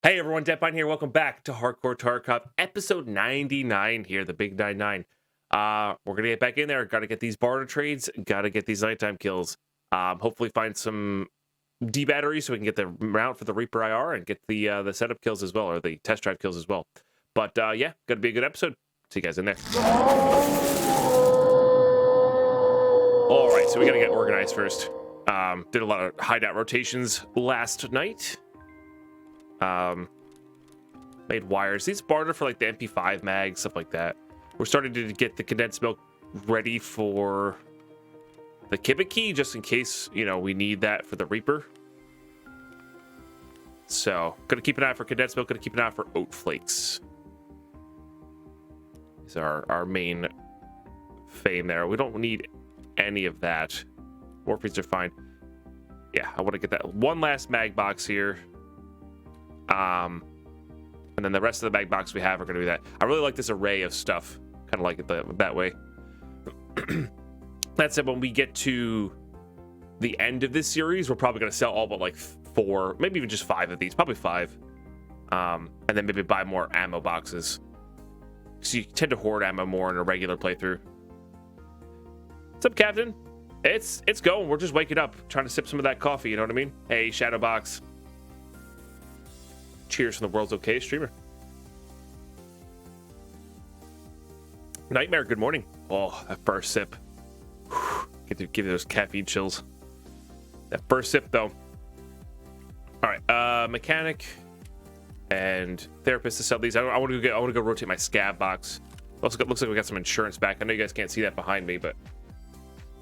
Hey everyone, Ep99 here. Welcome back to Hardcore Tarkov, episode 99 here, the big 99. We're gonna get back in there. Gotta get these barter trades, gotta get these nighttime kills. Hopefully find some D batteries so we can get the mount for the Reaper IR and get the setup kills as well, or the test drive kills as well. But yeah, gonna be a good episode. See you guys in there. Alright, so we gotta get organized first. Did a lot of hideout rotations last night. Made wires. These barter for like the MP5 mag, stuff like that. We're starting to get the condensed milk ready for the Kibit key, just in case, you know, we need that for the Reaper. So, gonna keep an eye for condensed milk, gonna keep an eye for oat flakes. These are our main fame there. We don't need any of that. Warpings are fine. Yeah, I want to get that one last mag box here. And then the rest of the mag box we have are going to be that. I really like this array of stuff. Kind of like it that way. That said, when we get to the end of this series, we're probably going to sell all but like 4, maybe even just 5 of these. Probably 5. And then maybe buy more ammo boxes. So you tend to hoard ammo more in a regular playthrough. What's up, Captain? It's going. We're just waking up, trying to sip some of that coffee, you know what I mean? Hey, Shadowbox. Cheers from the world's okay streamer. Nightmare, good morning. Oh, that first sip. Get to give you those caffeine chills. That first sip, though. All right, mechanic and therapist to sell these. I want to go rotate my scab box. Also, looks like we got some insurance back. I know you guys can't see that behind me, but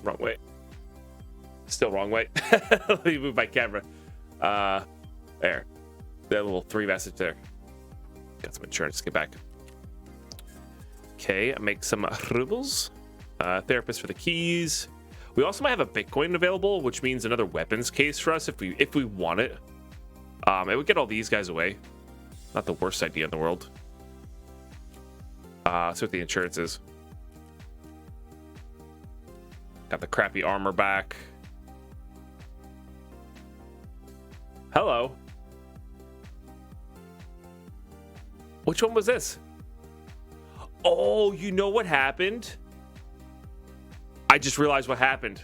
wrong way. Still wrong way. Let me move my camera. There. That little 3 message there. Got some insurance to get back. Okay, I make some rubles. Therapist for the keys. We also might have a Bitcoin available, which means another weapons case for us if we want it. It would get all these guys away. Not the worst idea in the world. See what the insurance is. Got the crappy armor back. Hello. Which one was this? Oh, you know what happened? I just realized what happened.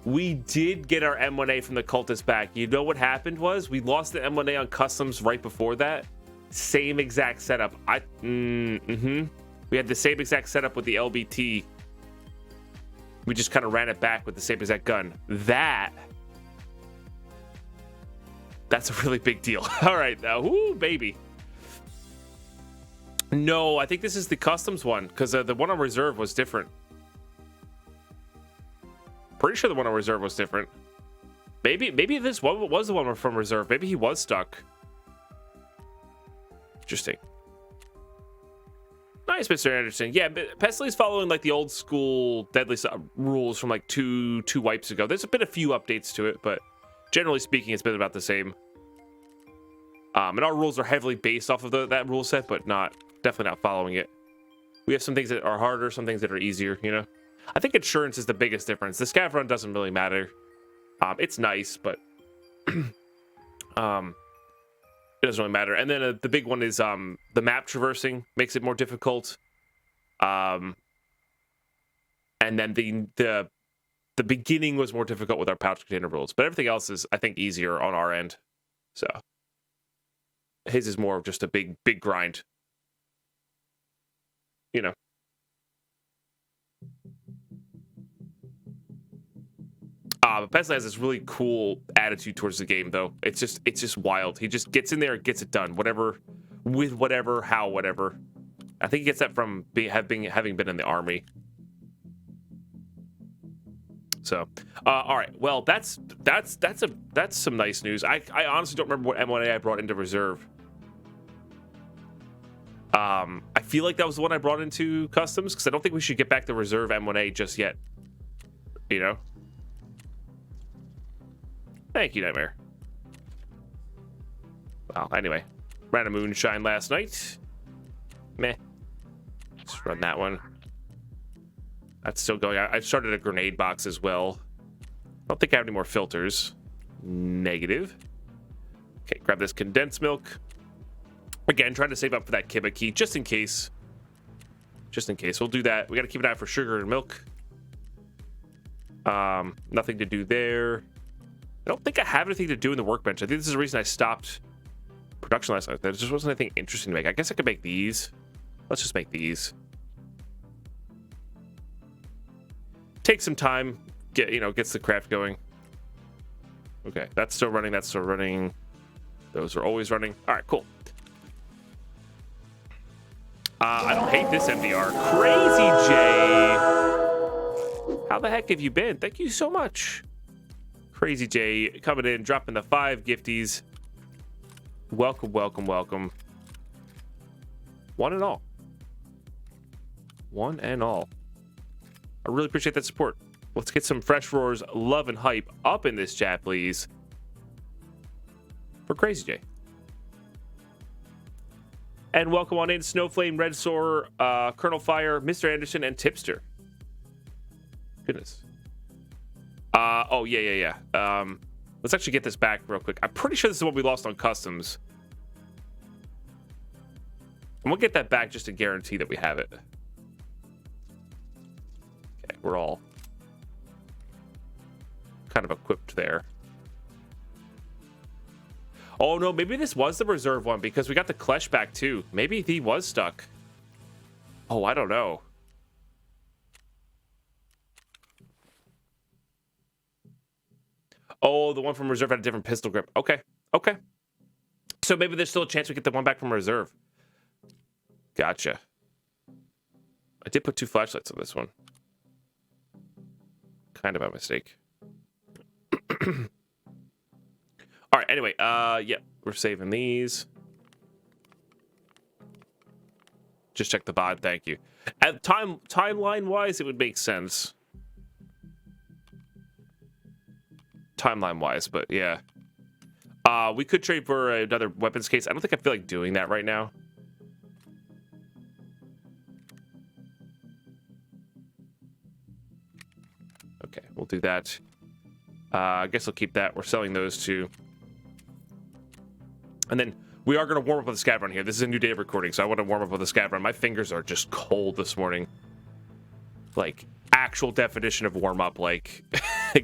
We did get our M1A from the cultist back. You know what happened was we lost the M1A on customs right before that. Same exact setup. We had the same exact setup with the LBT. We just kind of ran it back with the same exact gun. That's a really big deal. All right, now, whoo, baby. No, I think this is the customs one, because the one on reserve was different. Pretty sure the one on reserve was different. Maybe this one was the one from reserve. Maybe he was stuck. Interesting. Nice, Mr. Anderson. Yeah, Pesley's following like the old school deadly rules from like two wipes ago. There's been a few updates to it, but generally speaking, it's been about the same. And our rules are heavily based off of that rule set, but definitely not following it. We have some things that are harder, some things that are easier, you know? I think insurance is the biggest difference. The scav run doesn't really matter. It's nice, but it doesn't really matter. And then the big one is the map traversing makes it more difficult. And then the beginning was more difficult with our pouch container rules, but everything else is, I think, easier on our end. So his is more of just a big grind. You know. But Pesley has this really cool attitude towards the game, though. It's just wild. He just gets in there and gets it done, whatever. I think he gets that from having been in the army. So, all right. Well, that's some nice news. I honestly don't remember what M1A I brought into reserve. I feel like that was the one I brought into customs, because I don't think we should get back the reserve M1A just yet. You know? Thank you, Nightmare. Well, anyway. Ran a moonshine last night. Meh. Just run that one. That's still going. I started a grenade box as well. I don't think I have any more filters. Negative. Okay, grab this condensed milk. Again, trying to save up for that Kiba key just in case. Just in case. We'll do that. We got to keep an eye out for sugar and milk. Nothing to do there. I don't think I have anything to do in the workbench. I think this is the reason I stopped production last night. There just wasn't anything interesting to make. I guess I could make these. Let's just make these. Take some time. Gets the craft going. Okay, that's still running. That's still running. Those are always running. All right, cool. I don't hate this MDR. Crazy J. How the heck have you been? Thank you so much. Crazy J coming in, dropping the 5 gifties. Welcome, welcome, welcome. One and all. One and all. I really appreciate that support. Let's get some fresh roars, love, and hype up in this chat, please. For Crazy J. And welcome on in Snowflame, Red Soar, Colonel Fire, Mr. Anderson, and Tipster. Goodness. Oh, yeah. Let's actually get this back real quick. I'm pretty sure this is what we lost on customs. And we'll get that back just to guarantee that we have it. Okay, we're all kind of equipped there. Oh, no, maybe this was the reserve one because we got the Klesh back, too. Maybe he was stuck. Oh, I don't know. Oh, the one from reserve had a different pistol grip. Okay. So maybe there's still a chance we get the one back from reserve. Gotcha. I did put 2 flashlights on this one. Kind of a mistake. All right, anyway, yeah, we're saving these. Just check the VOD, thank you. At timeline-wise, it would make sense. Timeline-wise, but yeah. We could trade for another weapons case. I don't think I feel like doing that right now. Okay, we'll do that. I guess I'll keep that. We're selling those two. And then we are going to warm up with a scav run here. This is a new day of recording, so I want to warm up with a scav run. My fingers are just cold this morning. Like, actual definition of warm up, like,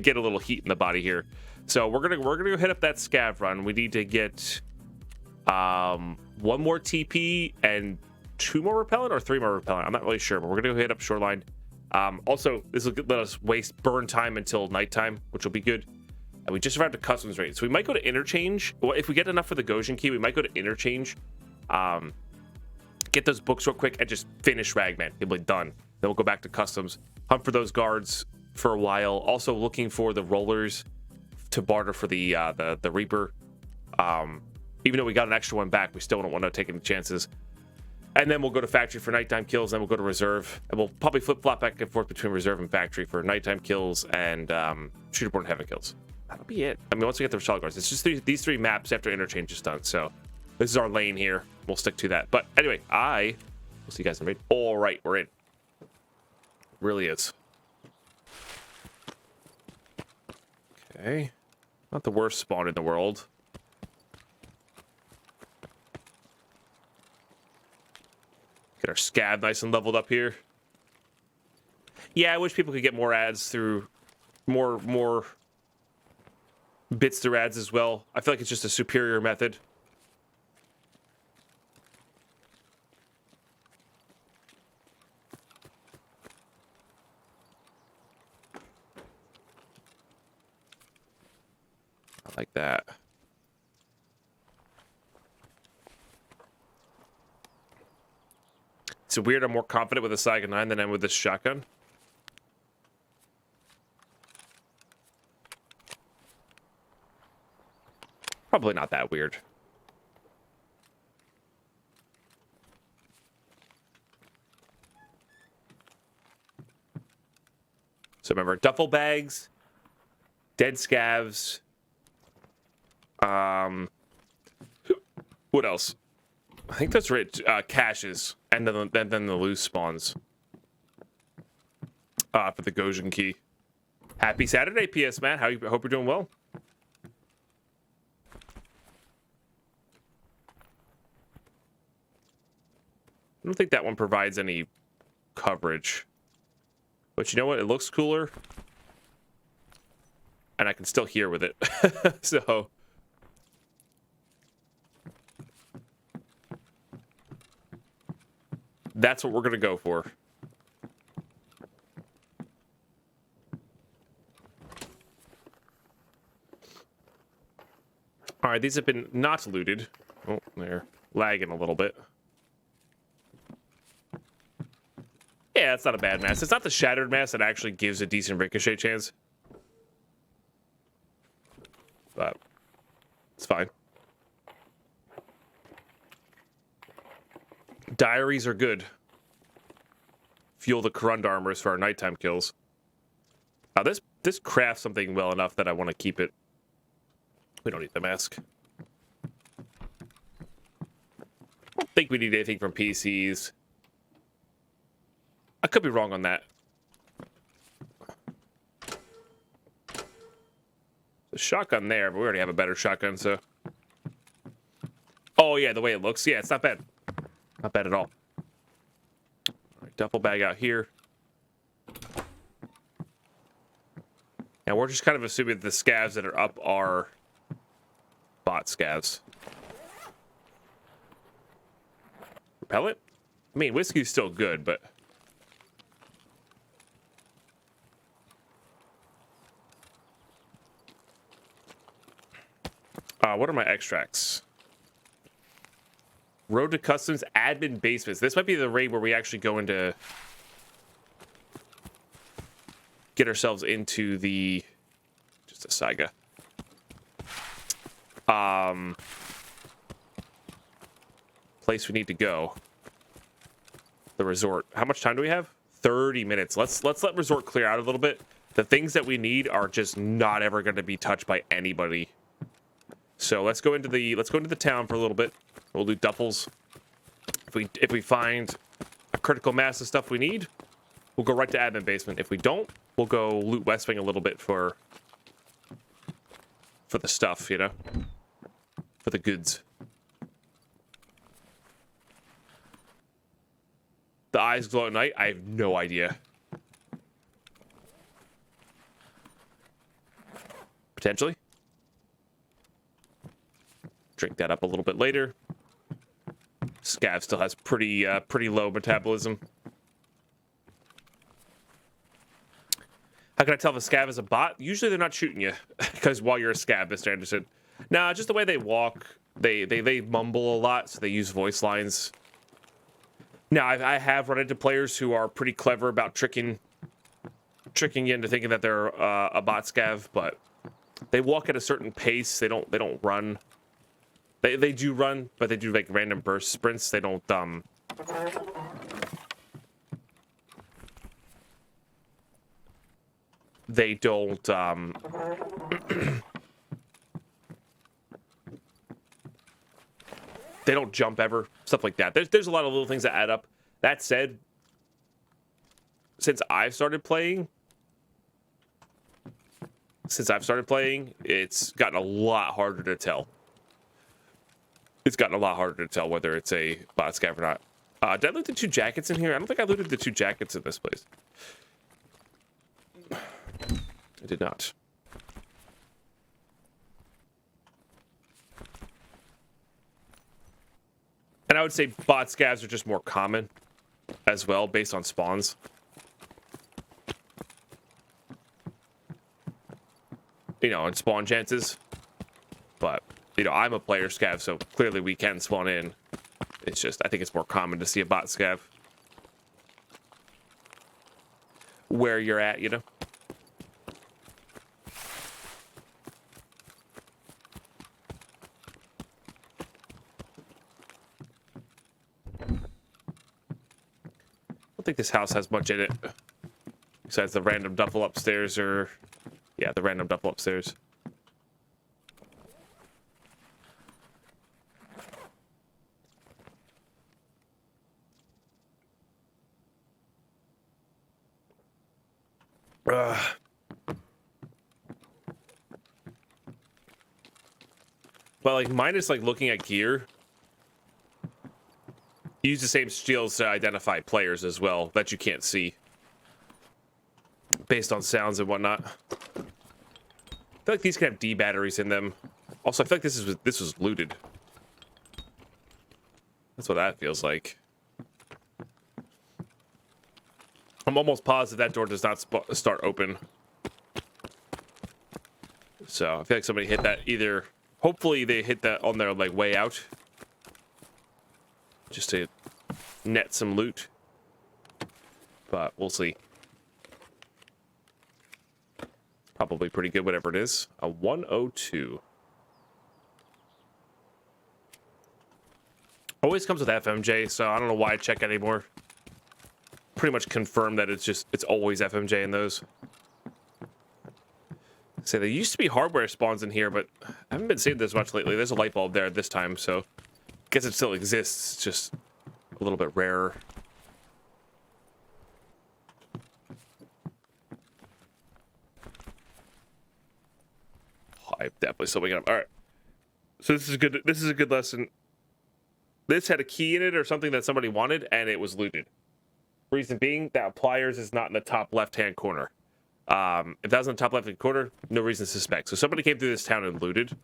get a little heat in the body here. So we're gonna go hit up that scav run. We need to get 1 more TP and 2 more repellent or 3 more repellent. I'm not really sure, but we're gonna go hit up shoreline. Also, this will let us burn time until nighttime, which will be good. And we just arrived at customs rate, so we might go to interchange. Well, if we get enough for the Gojin key, we might go to interchange. Get those books real quick and just finish Ragman. It'll be done. Then we'll go back to customs, hunt for those guards for a while. Also looking for the rollers to barter for the Reaper. Even though we got an extra one back, we still don't want to take any chances. And then we'll go to factory for nighttime kills. Then we'll go to reserve, and we'll probably flip-flop back and forth between reserve and factory for nighttime kills and shooterborn heavy kills. That'll be it. I mean, once we get the shell guards, it's just these 3 maps after interchange is done. So this is our lane here. We'll stick to that. But anyway, we'll see you guys in a minute. All right, we're in. Really is. Okay. Not the worst spawn in the world. Get our scab nice and leveled up here. Yeah, I wish people could get more ads through more bits through ads as well. I feel like it's just a superior method. I like that. It's weird. I'm more confident with a Saiga 9 than I am with this shotgun. Probably not that weird. So remember, duffel bags, dead scavs. What else? I think that's right. Caches, and then the loose spawns. For the Gojin key. Happy Saturday, PS man. Hope you're doing well. I don't think that one provides any coverage. But you know what? It looks cooler. And I can still hear with it. So... that's what we're going to go for. All right, these have been not looted. Oh, they're lagging a little bit. Yeah, it's not a bad mask. It's not the shattered mask that actually gives a decent ricochet chance. But it's fine. Diaries are good. Fuel the Corund armors for our nighttime kills. Now this crafts something well enough that I want to keep it. We don't need the mask. I don't think we need anything from PCs. I could be wrong on that. The shotgun there, but we already have a better shotgun, so... oh, yeah, the way it looks. Yeah, it's not bad. Not bad at all. All right, duffel bag out here. And we're just kind of assuming that the scavs that are up are bot scavs. Repellent? I mean, whiskey's still good, but... what are my extracts? Road to Customs admin basements. This might be the raid where we actually go into... get ourselves into the... just a saga. Place we need to go. The resort. How much time do we have? 30 minutes. Let's let resort clear out a little bit. The things that we need are just not ever going to be touched by anybody. So let's go into the town for a little bit. We'll do duffels. If we find a critical mass of stuff we need, we'll go right to admin basement. If we don't, we'll go loot West Wing a little bit for the stuff, you know, for the goods. The eyes glow at night. I have no idea. Potentially. Drink that up a little bit later. Scav still has pretty low metabolism. How can I tell if a scav is a bot? Usually they're not shooting you because while you're a scav, Mr. Anderson. Nah, just the way they walk. They mumble a lot, so they use voice lines. Now, I have run into players who are pretty clever about tricking you into thinking that they're a bot scav, but they walk at a certain pace. They don't run. They do run, but they do like random burst sprints. They don't they don't they don't jump ever, stuff like that. There's a lot of little things that add up. That said, since I've started playing, it's gotten a lot harder to tell. It's gotten a lot harder to tell whether it's a bot scav or not. Did I loot the 2 jackets in here? I don't think I looted the 2 jackets in this place. I did not. And I would say bot scavs are just more common as well, based on spawns. You know, and spawn chances. But, you know, I'm a player scav, so clearly we can spawn in. It's just, I think it's more common to see a bot scav. Where you're at, you know? I don't think this house has much in it. Besides the random duffel upstairs or... yeah, the random duffel upstairs. But like minus like looking at gear, use the same skills to identify players as well that you can't see based on sounds and whatnot. I feel like these can have D batteries in them. Also, I feel like this was looted. That's what that feels like. I'm almost positive that door does not start open. So I feel like somebody hit that either. Hopefully they hit that on their like way out, just to net some loot. But we'll see. Probably pretty good, whatever it is. A 102. Always comes with FMJ, so I don't know why I check anymore. Pretty much confirmed that it's always FMJ in those. So there used to be hardware spawns in here, but I haven't been seeing this much lately. There's a light bulb there this time, so I guess it still exists. It's just a little bit rarer. Oh, I'm definitely still waking up. All right. So this is good. This is a good lesson. This had a key in it or something that somebody wanted, and it was looted. Reason being that pliers is not in the top left-hand corner. If that was in the top left-hand corner, no reason to suspect. So somebody came through this town and looted.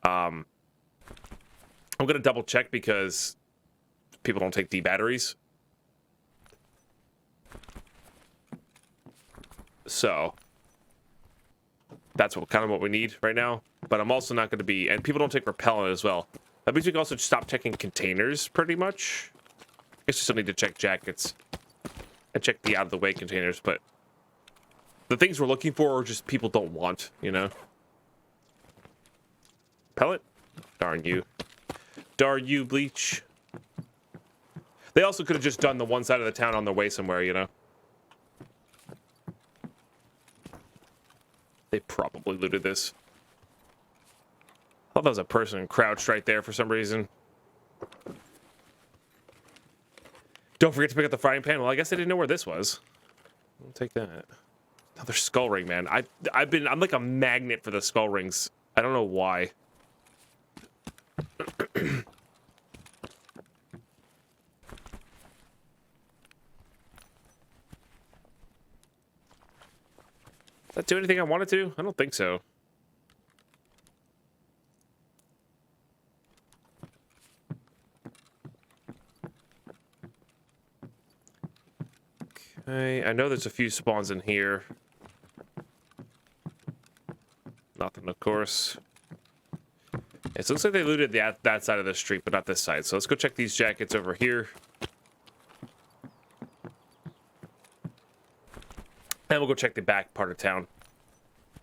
I'm gonna double check because people don't take D batteries. So that's kind of what we need right now. But I'm also not going to be, and people don't take repellent as well. That means we can also stop checking containers pretty much. I guess we still need to check jackets and check the out of the way containers, but the things we're looking for are just people don't want, you know? Pellet? Darn you. Darn you, Bleach. They also could have just done the one side of the town on their way somewhere, you know? They probably looted this. I thought that was a person crouched right there for some reason. Don't forget to pick up the frying pan. Well, I guess I didn't know where this was. I'll take that. Another skull ring, man. I'm like a magnet for the skull rings. I don't know why. Did that do anything I wanted to? I don't think so. Okay, I know there's a few spawns in here. Nothing, of course. It looks like they looted that side of the street, but not this side. So let's go check these jackets over here. And we'll go check the back part of town.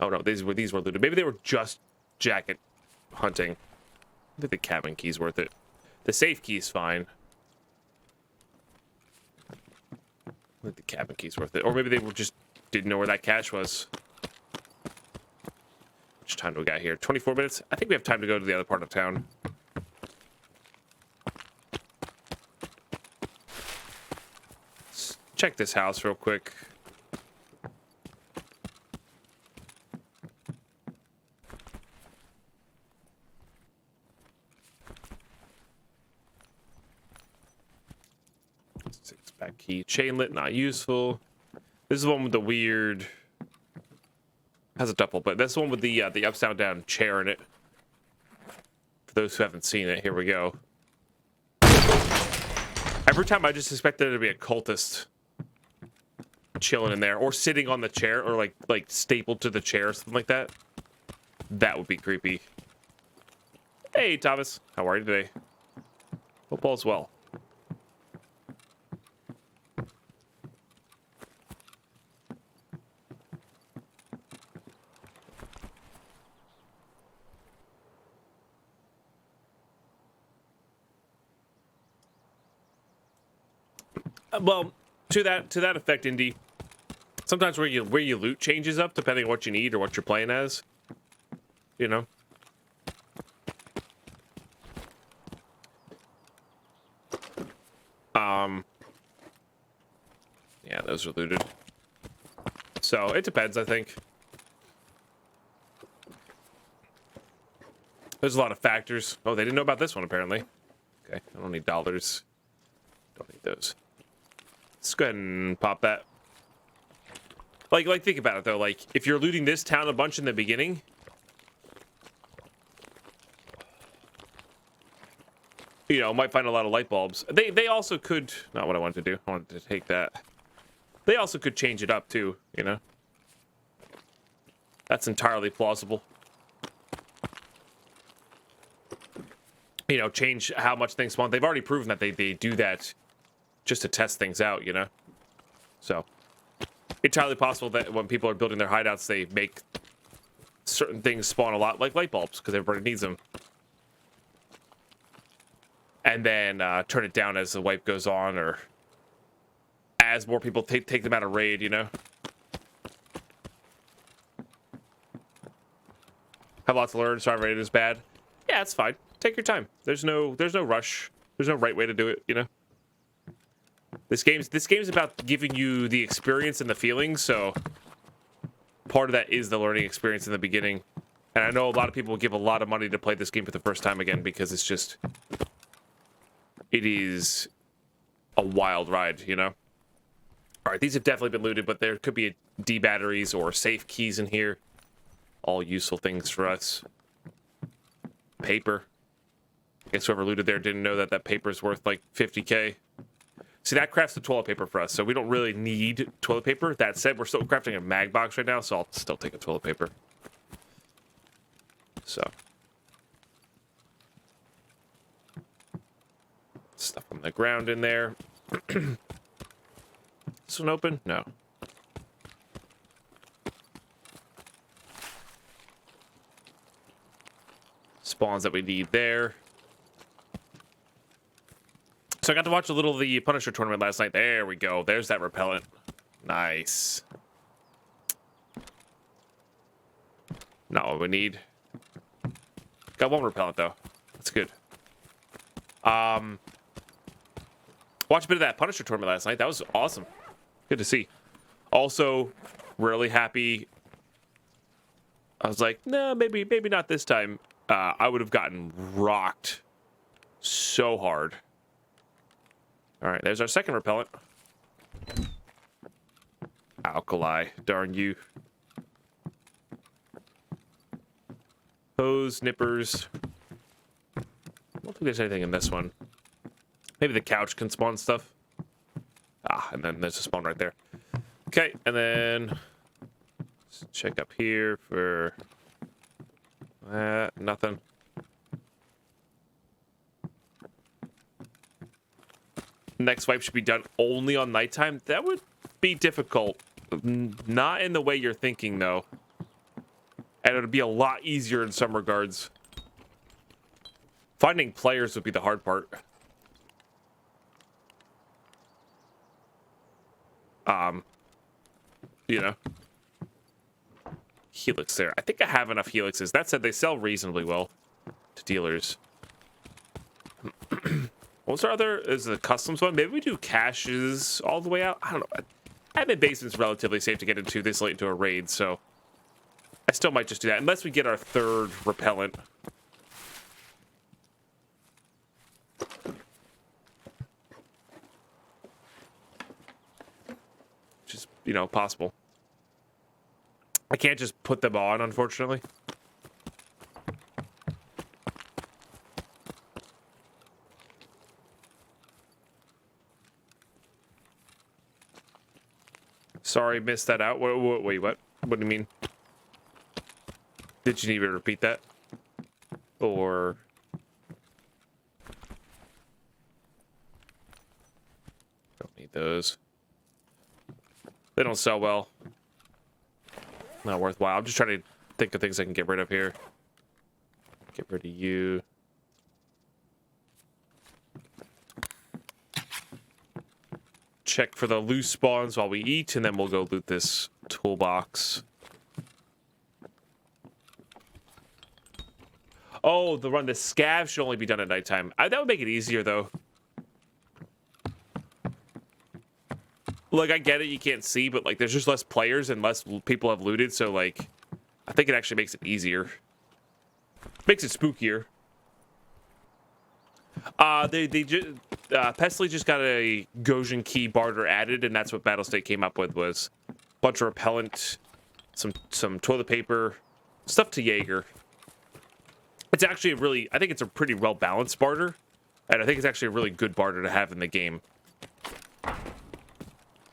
Oh no, these were looted. Maybe they were just jacket hunting. I think the cabin key's worth it. The safe key's fine. I think the cabin key's worth it. Or maybe they just didn't know where that cache was. How much time do we got here? 24 minutes? I think we have time to go to the other part of town. Let's check this house real quick. Back key. Chainlet, not useful. This is the one with the weird... Has a duffel, but that's the one with the upside down chair in it. For those who haven't seen it, here we go. Every time I just expect there to be a cultist chilling in there, or sitting on the chair, or like stapled to the chair, or something like that. That would be creepy. Hey, Thomas. How are you today? Hope all's well. Well, to that effect, Indy. Sometimes where you loot changes up depending on what you need or what you're playing as. You know. Yeah, those are looted. So it depends, I think. There's a lot of factors. Oh, they didn't know about this one apparently. Okay, I don't need dollars. Don't need those. Let's go ahead and pop that. Like think about it though. Like if you're looting this town a bunch in the beginning, you know, might find a lot of light bulbs. They also could, not what I wanted to do. I wanted to take that. They also could change it up too, you know. That's entirely plausible. You know, change how much things spawn. They've already proven that they do that just to test things out, you know. So entirely possible that when people are building their hideouts, they make certain things spawn a lot, like light bulbs, because everybody needs them. And then turn it down as the wipe goes on, or as more people take them out of raid, you know. Have lots to learn. Sorry, raid is bad. Yeah, it's fine. Take your time. There's no rush. There's no right way to do it, you know. This game's about giving you the experience and the feeling, so part of that is the learning experience in the beginning. And I know a lot of people will give a lot of money to play this game for the first time again because it is a wild ride, you know? All right, these have definitely been looted, but there could be D batteries or safe keys in here. All useful things for us. Paper. I guess whoever looted there didn't know that that paper is worth like 50K. See, that crafts the toilet paper for us, so we don't really need toilet paper. That said, we're still crafting a mag box right now, so I'll still take a toilet paper. So. Stuff on the ground in there. This one open? No. Spawns that we need there. So I got to watch a little of the Punisher tournament last night. There we go. There's that repellent. Nice. Not what we need. Got one repellent though. That's good. Watched a bit of that Punisher tournament last night. That was awesome. Good to see. Also, really happy. I was like, no, maybe not this time. I would have gotten rocked so hard. All right, there's our second repellent. Alkali, darn you. Hose, nippers. I don't think there's anything in this one. Maybe the couch can spawn stuff. Ah, and then there's a spawn right there. Okay, and then let's check up here for nothing. Next wipe should be done only on nighttime. That would be difficult. Not in the way you're thinking, though. And it would be a lot easier in some regards. Finding players would be the hard part. You know. Helix there. I think I have enough helixes. That said, they sell reasonably well to dealers. What's our other? Is the customs one? Maybe we do caches all the way out? I don't know. Admin basement's relatively safe to get into this late into a raid, so I still might just do that. Unless we get our third repellent. Which is, you know, possible. I can't just put them on, unfortunately. Sorry, missed that out. Wait, what? What do you mean? Did you need me to repeat that? Or... don't need those. They don't sell well. Not worthwhile. I'm just trying to think of things I can get rid of here. Get rid of you. Check for the loose spawns while we eat, and then we'll go loot this toolbox. Oh, the run to scav should only be done at nighttime. That would make it easier, though. Like, I get it, you can't see, but, like, there's just less players and less people have looted, so, like, I think it actually makes it easier. Makes it spookier. Pesley just got a Gojin key barter added, and that's what Battlestate came up with, was a bunch of repellent, some toilet paper, stuff to Jaeger. It's actually I think it's a pretty well-balanced barter, and I think it's actually a really good barter to have in the game.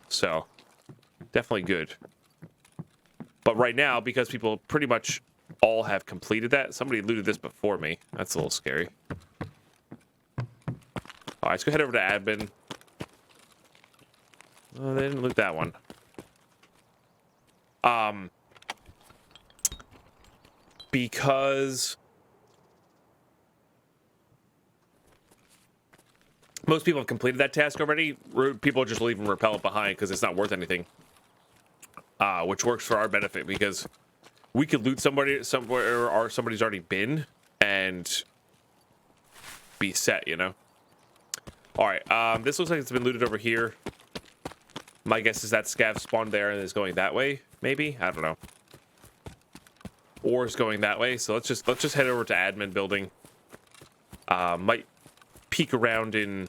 So, definitely good. But right now, because people pretty much all have completed that, somebody looted this before me. That's a little scary. All right, let's go head over to admin. Oh, they didn't loot that one. Because most people have completed that task already, people just leaving repellent behind because it's not worth anything. Which works for our benefit, because we could loot somebody somewhere or somebody's already been and be set, you know? All right, this looks like it's been looted over here. My guess is that scav spawned there and is going that way, maybe? I don't know. Or is going that way, so let's just head over to admin building. Might peek around in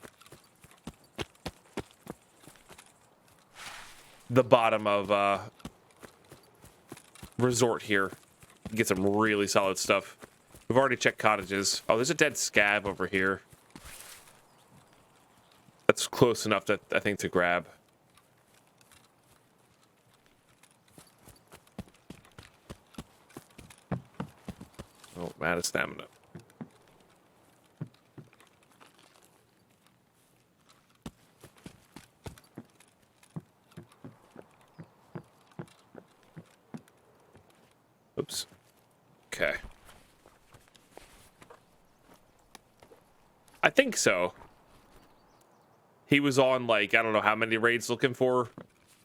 the bottom of resort here. Get some really solid stuff. We've already checked cottages. Oh, there's a dead scav over here. That's close enough that I think to grab. Oh, I'm out of stamina. Oops. Okay. I think so. He was on, like, I don't know how many raids looking for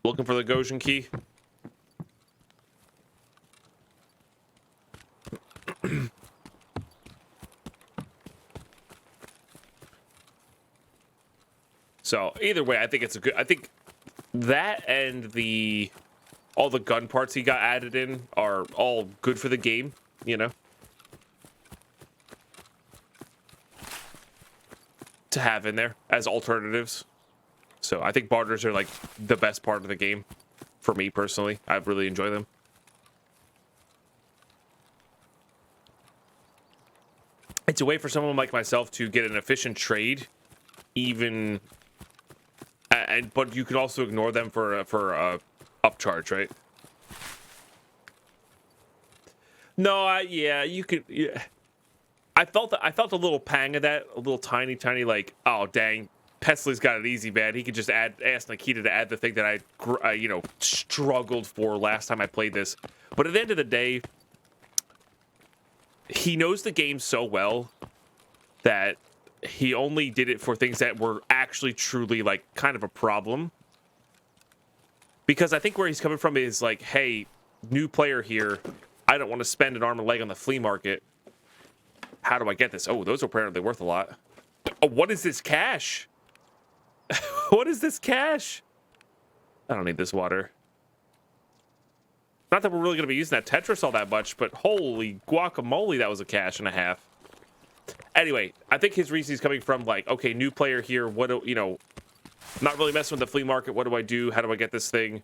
the Gojin key. So either way, I think it's a good. I think that and all the gun parts he got added in are all good for the game. You know, to have in there as alternatives. So I think barters are like the best part of the game for me personally. I really enjoy them. It's a way for someone like myself to get an efficient trade, even. But you can also ignore them for a upcharge, right? No, yeah, you could. Yeah. I felt a little pang of that, a little tiny, like, oh dang, Pesley's got it easy, man. He could just ask Nikita to add the thing that I struggled for last time I played this. But at the end of the day, he knows the game so well that he only did it for things that were actually truly like kind of a problem. Because I think where he's coming from is like, hey, new player here, I don't want to spend an arm and leg on the flea market. How do I get this? Oh, those are apparently worth a lot. Oh, what is this cash? What is this cash? I don't need this water. Not that we're really going to be using that Tetris all that much, but holy guacamole, that was a cash and a half. Anyway, I think his reason is coming from like, okay, new player here. What do not really messing with the flea market. What do I do? How do I get this thing?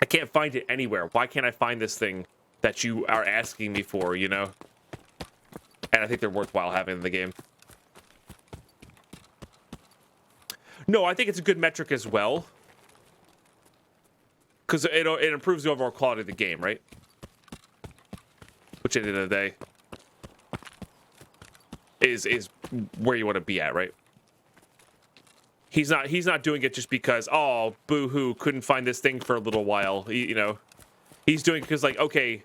I can't find it anywhere. Why can't I find this thing that you are asking me for, you know? And I think they're worthwhile having in the game. No, I think it's a good metric as well. Because it improves the overall quality of the game, right? Which at the end of the day is where you want to be at, right? He's not doing it just because, oh, boo-hoo, couldn't find this thing for a little while, you know? He's doing it because, like, okay,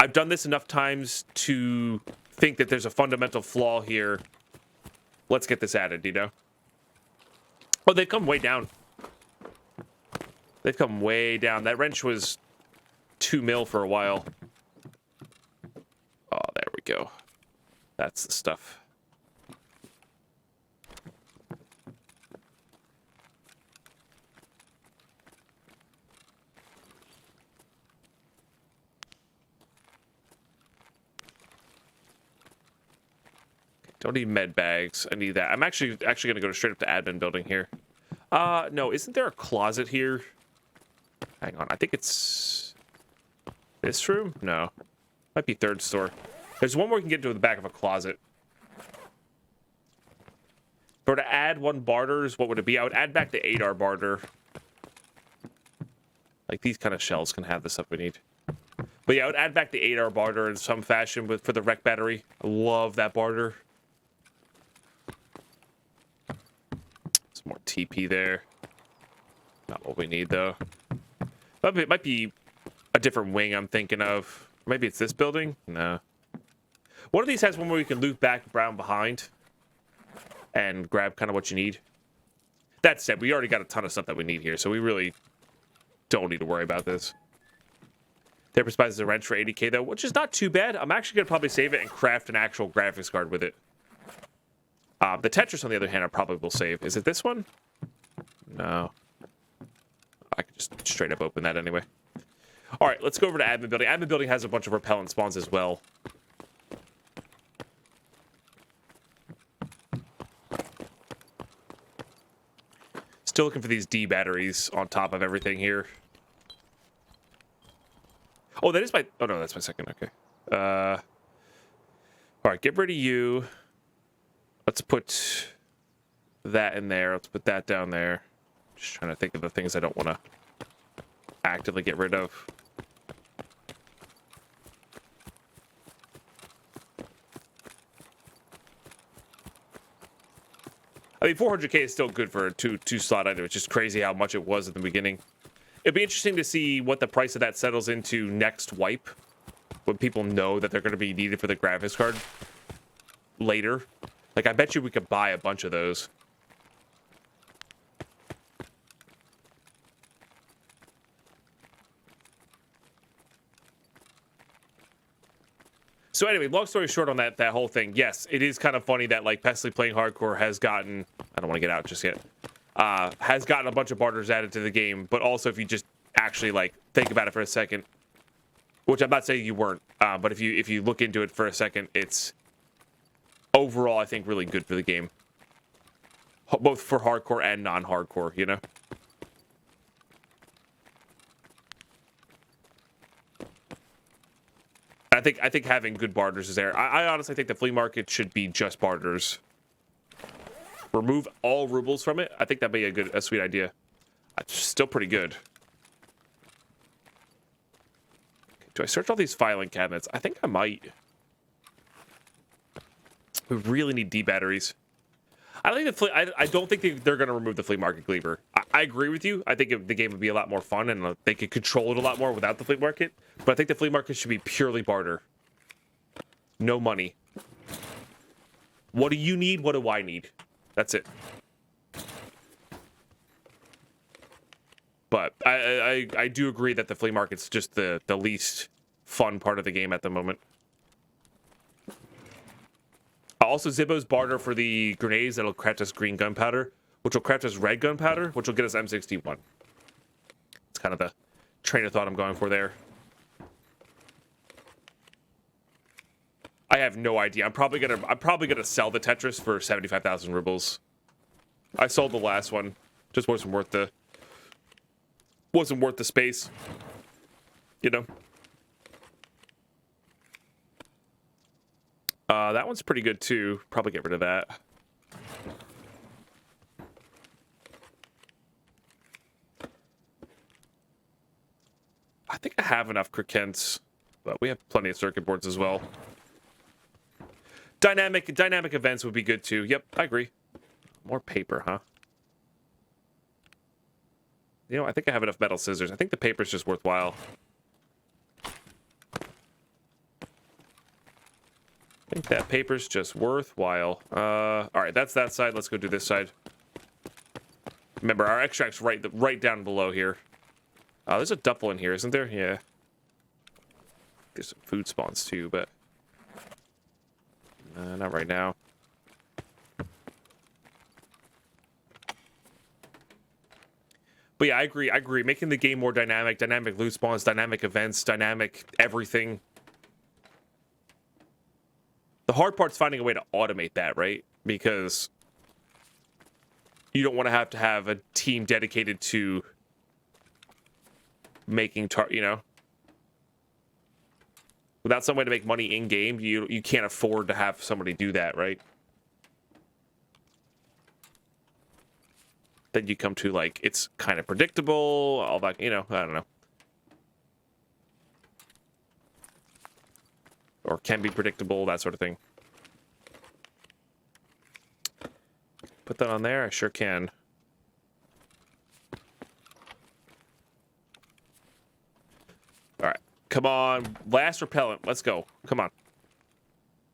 I've done this enough times to think that there's a fundamental flaw here. Let's get this added, you know? Oh, they've come way down. They've come way down. That wrench was 2 mil for a while. Oh, there we go. That's the stuff. Don't need med bags. I need that. I'm actually gonna go straight up to admin building here. No, isn't there a closet here? Hang on, I think it's this room? No. Might be third store. There's one more we can get to the back of a closet. For to add 1 barters, what would it be? I would add back the 8R barter. Like these kind of shells can have the stuff we need. But yeah, I would add back the 8R barter in some fashion for the rec battery. I love that barter. Some more TP there. Not what we need though. But it might be a different wing I'm thinking of. Maybe it's this building? No. One of these has one where you can loop back around behind and grab kind of what you need. That said, we already got a ton of stuff that we need here, so we really don't need to worry about this. Therapist buys a wrench for 80k though, which is not too bad. I'm actually gonna probably save it and craft an actual graphics card with it. The Tetris, on the other hand, I probably will save. Is it this one? No. I could just straight up open that anyway. All right, let's go over to admin building. Admin building has a bunch of repellent spawns as well. Still looking for these D batteries on top of everything here. Oh, that is my... Oh, no, that's my second. Okay. All right, get rid of you. Let's put that in there. Let's put that down there. Just trying to think of the things I don't want to actively get rid of. I mean, 400k is still good for a two slot item. It's just crazy how much it was at the beginning. It'd be interesting to see what the price of that settles into next wipe, when people know that they're going to be needed for the graphics card later. Like, I bet you we could buy a bunch of those. So anyway, long story short on that whole thing, yes, it is kind of funny that, like, Pesley playing hardcore has gotten... I don't want to get out just yet. Has gotten a bunch of barters added to the game, but also if you just actually, like, think about it for a second, which I'm not saying you weren't, but if you look into it for a second, it's overall, I think, really good for the game. Both for hardcore and non-hardcore, you know? I think having good barters is there. I honestly think the flea market should be just barters. Remove all rubles from it. I think that'd be a sweet idea. It's still pretty good. Do I search all these filing cabinets? I think I might. We really need D batteries. I don't think they're going to remove the flea market cleaver. I agree with you. I think the game would be a lot more fun and they could control it a lot more without the flea market. But I think the flea market should be purely barter. No money. What do you need? What do I need? That's it. But I do agree that the flea market's just the least fun part of the game at the moment. Also, Zibbo's barter for the grenades that'll craft us green gunpowder, which will craft us red gunpowder, which will get us M61. It's kind of the train of thought I'm going for there. I have no idea. I'm probably gonna sell the Tetris for 75,000 rubles. I sold the last one. Just wasn't worth the space. You know. That one's pretty good too. Probably get rid of that. I think I have enough crickets, but we have plenty of circuit boards as well. Dynamic events would be good too. Yep, I agree. More paper, huh? You know, I think I have enough metal scissors. I think the paper's just worthwhile. I think that paper's just worthwhile. All right, that's that side. Let's go do this side. Remember, our extract's right down below here. There's a duffel in here, isn't there? Yeah. There's some food spawns too, but not right now. But yeah, I agree. Making the game more dynamic loot spawns, dynamic events, dynamic everything. The hard part's finding a way to automate that, right? Because you don't want to have a team dedicated to making without some way to make money in game, you can't afford to have somebody do that, right? Then you come to like it's kind of predictable, all that, I don't know. Or can be predictable, that sort of thing. Put that on there, I sure can. Alright, come on. Last repellent, let's go. Come on.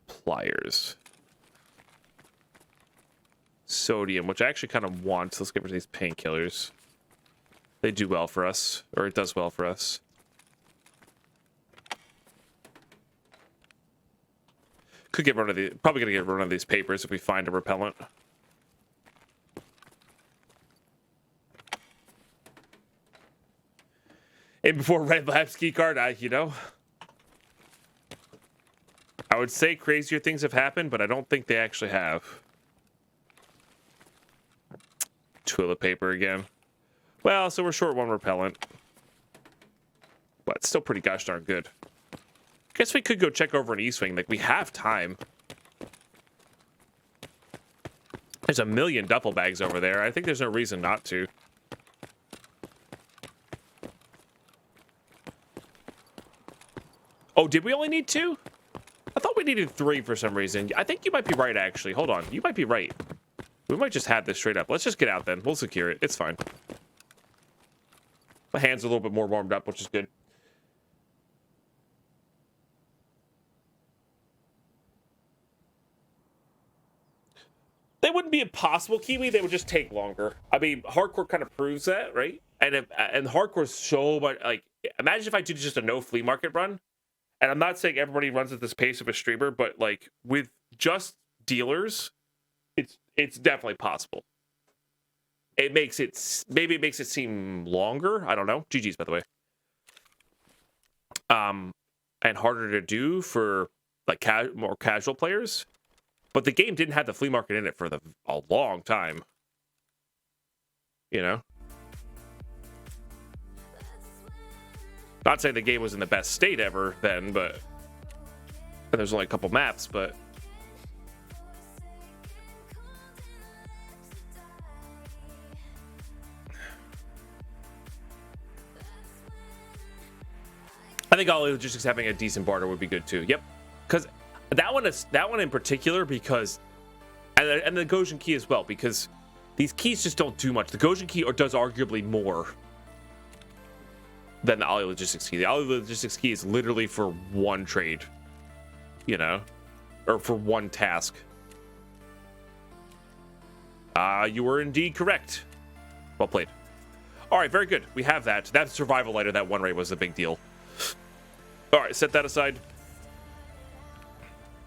Pliers. Sodium, which I actually kind of want. Let's get rid of these painkillers. They do well for us, or it does well for us. Could get rid of the, probably gonna get rid of these papers if we find a repellent. And before Red Lab's key card, I would say crazier things have happened, but I don't think they actually have. Toilet paper again. Well, so we're short one repellent. But it's still pretty gosh darn good. Guess we could go check over an East Wing. Like, we have time. There's a million duffel bags over there. I think there's no reason not to. Oh, did we only need 2? I thought we needed 3 for some reason. I think you might be right, actually. Hold on. You might be right. We might just have this straight up. Let's just get out then. We'll secure it. It's fine. My hands are a little bit more warmed up, which is good. They wouldn't be impossible, Kiwi. They would just take longer. I mean, hardcore kind of proves that, right? And hardcore's so much, like, imagine if I did just a no flea market run. And I'm not saying everybody runs at this pace of a streamer, but like with just dealers, it's definitely possible. It makes it, maybe it makes it seem longer. I don't know. GG's, by the way. And harder to do for like more casual players. But the game didn't have the flea market in it for a long time. Not saying the game was in the best state ever then, but and there's only a couple maps, but I think all logistics having a decent barter would be good too. Yep, because that one in particular, because and the Gojin key as well, because these keys just don't do much. The Gojin key does arguably more than the Ali Logistics key. The Ali Logistics key is literally for one trade, or for one task. You were indeed correct. Well played. All right, very good. We have that. That survival lighter, that one raid was a big deal. All right, set that aside.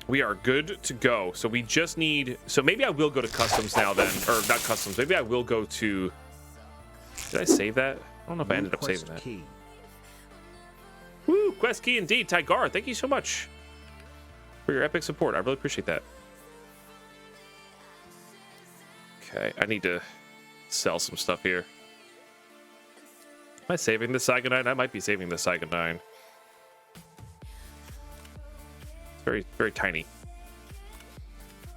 We are good to go. So we just need... So maybe I will go to customs now then. Or not customs. Maybe I will go to... Did I save that? I don't know if I ended up saving that. Key. Woo! Quest key indeed. Tygar, thank you so much for your epic support. I really appreciate that. Okay, I need to sell some stuff here. Am I saving the Saiga 9? I might be saving the Saiga 9. It's very, very tiny.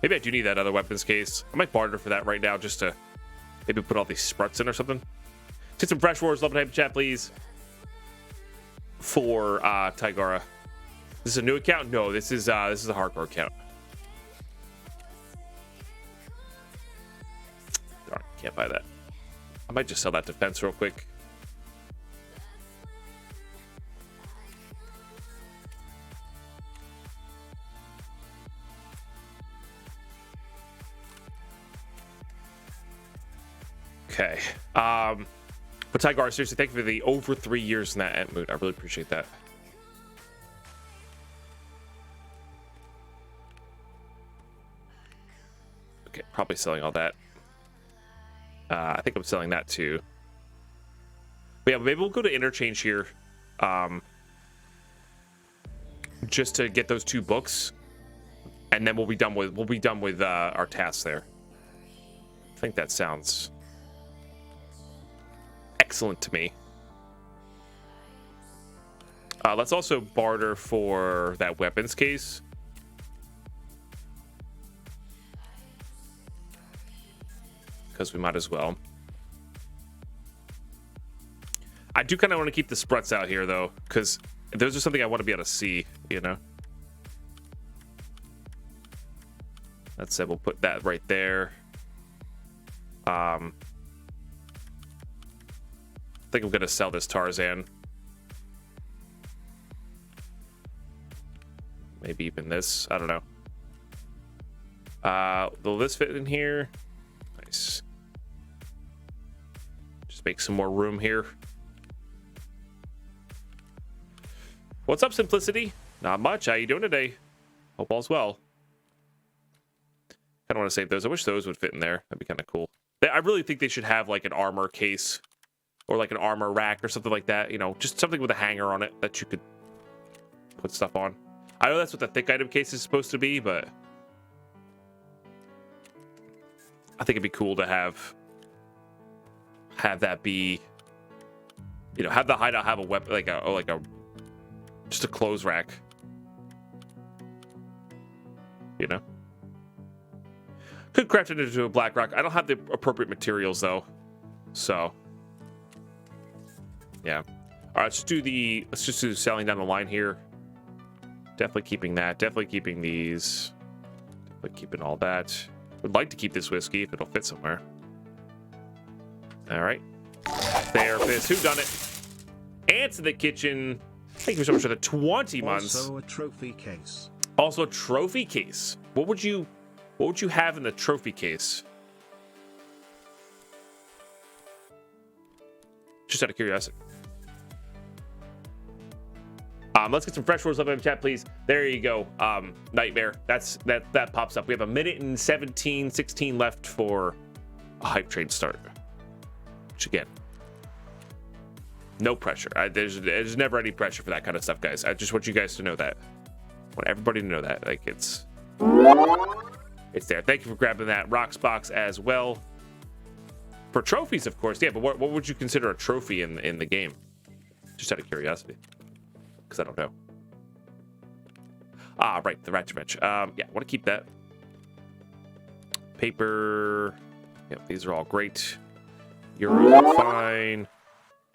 Maybe I do need that other weapons case. I might barter for that right now just to maybe put all these spruts in or something. Get some fresh wars. Love and hype chat, please. For Tigara. This is a new account? No, this is a hardcore account. Darn, can't buy that. I might just sell that defense real quick. Okay. But Tygar, seriously, thank you for the over 3 years in that mood. I really appreciate that. Okay, probably selling all that. I think I'm selling that too. But yeah, maybe we'll go to interchange here. Just to get those 2 books. and then we'll be done with our tasks there. I think that sounds excellent to me. Let's also barter for that weapons case. Because we might as well. I do kind of want to keep the spruts out here, though, because those are something I want to be able to see, you know? That said, we'll put that right there. I think I'm going to sell this Tarzan. Maybe even this. I don't know. Will this fit in here? Nice. Just make some more room here. What's up, Simplicity? Not much. How you doing today? Hope all's well. I don't want to save those. I wish those would fit in there. That'd be kind of cool. I really think they should have like an armor case or like an armor rack or something like that. You know, just something with a hanger on it that you could put stuff on. I know that's what the thick item case is supposed to be, but I think it'd be cool to have that be, you know, have the hideout have a weapon, like a just a clothes rack, you know. Could craft it into a black rock. I don't have the appropriate materials though, so yeah. All right, let's just do selling down the line here. Definitely keeping that. Definitely keeping these. Definitely keeping all that. Would like to keep this whiskey if it'll fit somewhere. All right. Therapist, who done it? Ants in the kitchen. Thank you so much for the 20 months. Also a trophy case. Also a trophy case. What would you have in the trophy case? Just out of curiosity. Let's get some fresh words up in the chat, please. There you go. Nightmare. That pops up. We have 1 minute and 16 left for a hype train start. Which again, no pressure. There's never any pressure for that kind of stuff, guys. I just want you guys to know that. I want everybody to know that. Like it's there. Thank you for grabbing that rocks box as well. For trophies, of course. Yeah, but what would you consider a trophy in the game? Just out of curiosity. Because I don't know. Ah, right, the ratchet wrench. Yeah, I want to keep that. Paper. Yep, these are all great. Euros are fine.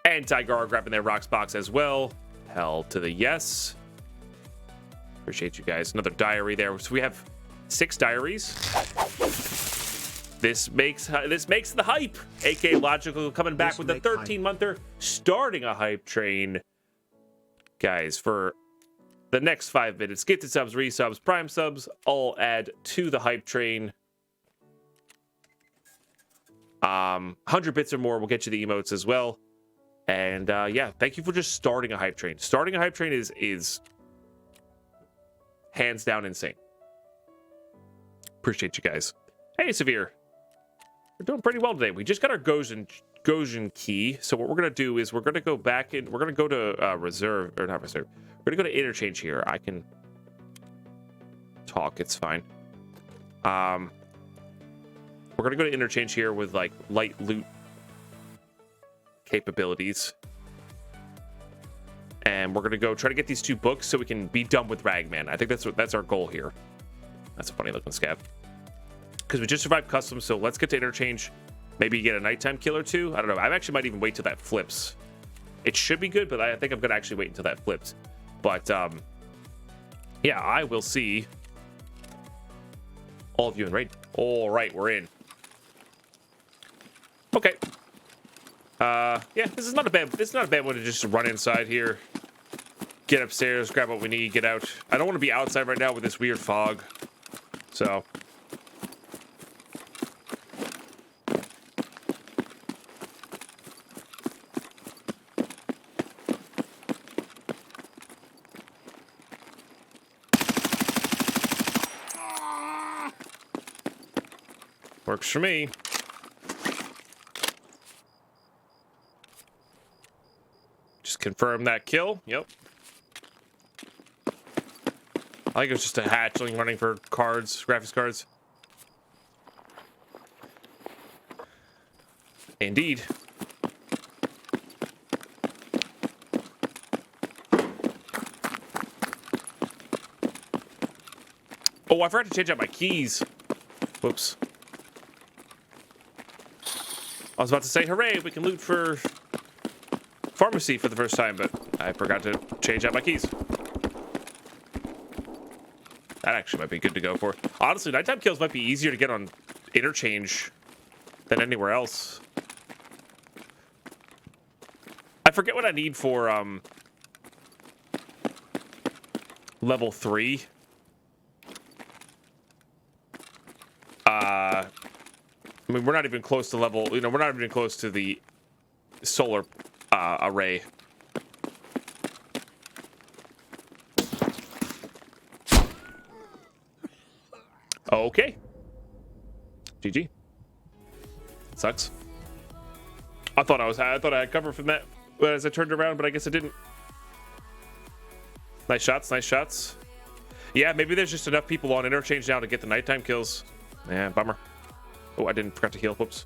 And Tigar grabbing their rocks box as well. Hell to the yes. Appreciate you guys. Another diary there. So we have 6 diaries. This makes the hype. AK Logical coming back with the 13-monther, starting a hype train. Guys, for the next 5 minutes, get to subs, resubs, prime subs, all add to the hype train. 100 bits or more will get you the emotes as well. And yeah, thank you for just starting a hype train. Starting a hype train is hands down insane. Appreciate you guys. Hey, Severe. We're doing pretty well today. We just got our Gojin key. So what we're going to do is we're going to go back in. We're going to go to reserve, or not reserve. We're going to go to interchange here. I can talk. It's fine. We're going to go to interchange here with like light loot capabilities. And we're going to go try to get these 2 books so we can be done with Ragman. I think that's our goal here. That's a funny looking scab. Because we just survived customs, so let's get to interchange. Maybe get a nighttime kill or 2. I don't know. I actually might even wait till that flips. It should be good, but I think I'm going to actually wait until that flips. But, yeah, I will see all of you in raid. All right, we're in. Okay. Yeah, this is not a bad one to just run inside here. Get upstairs, grab what we need, get out. I don't want to be outside right now with this weird fog. So... works for me. Just confirm that kill. Yep. I think it was just a hatchling running for cards, graphics cards. Indeed. Oh, I forgot to change out my keys. Whoops. I was about to say, hooray, we can loot for pharmacy for the first time, but I forgot to change out my keys. That actually might be good to go for. Honestly, nighttime kills might be easier to get on interchange than anywhere else. I forget what I need for level 3. I mean, we're not even close to level, we're not even close to the solar array. Okay. GG. Sucks. I thought I had cover from that as I turned around, but I guess I didn't. Nice shots, nice shots. Yeah, maybe there's just enough people on interchange now to get the nighttime kills. Yeah, bummer. Oh, I didn't forget to heal. Whoops.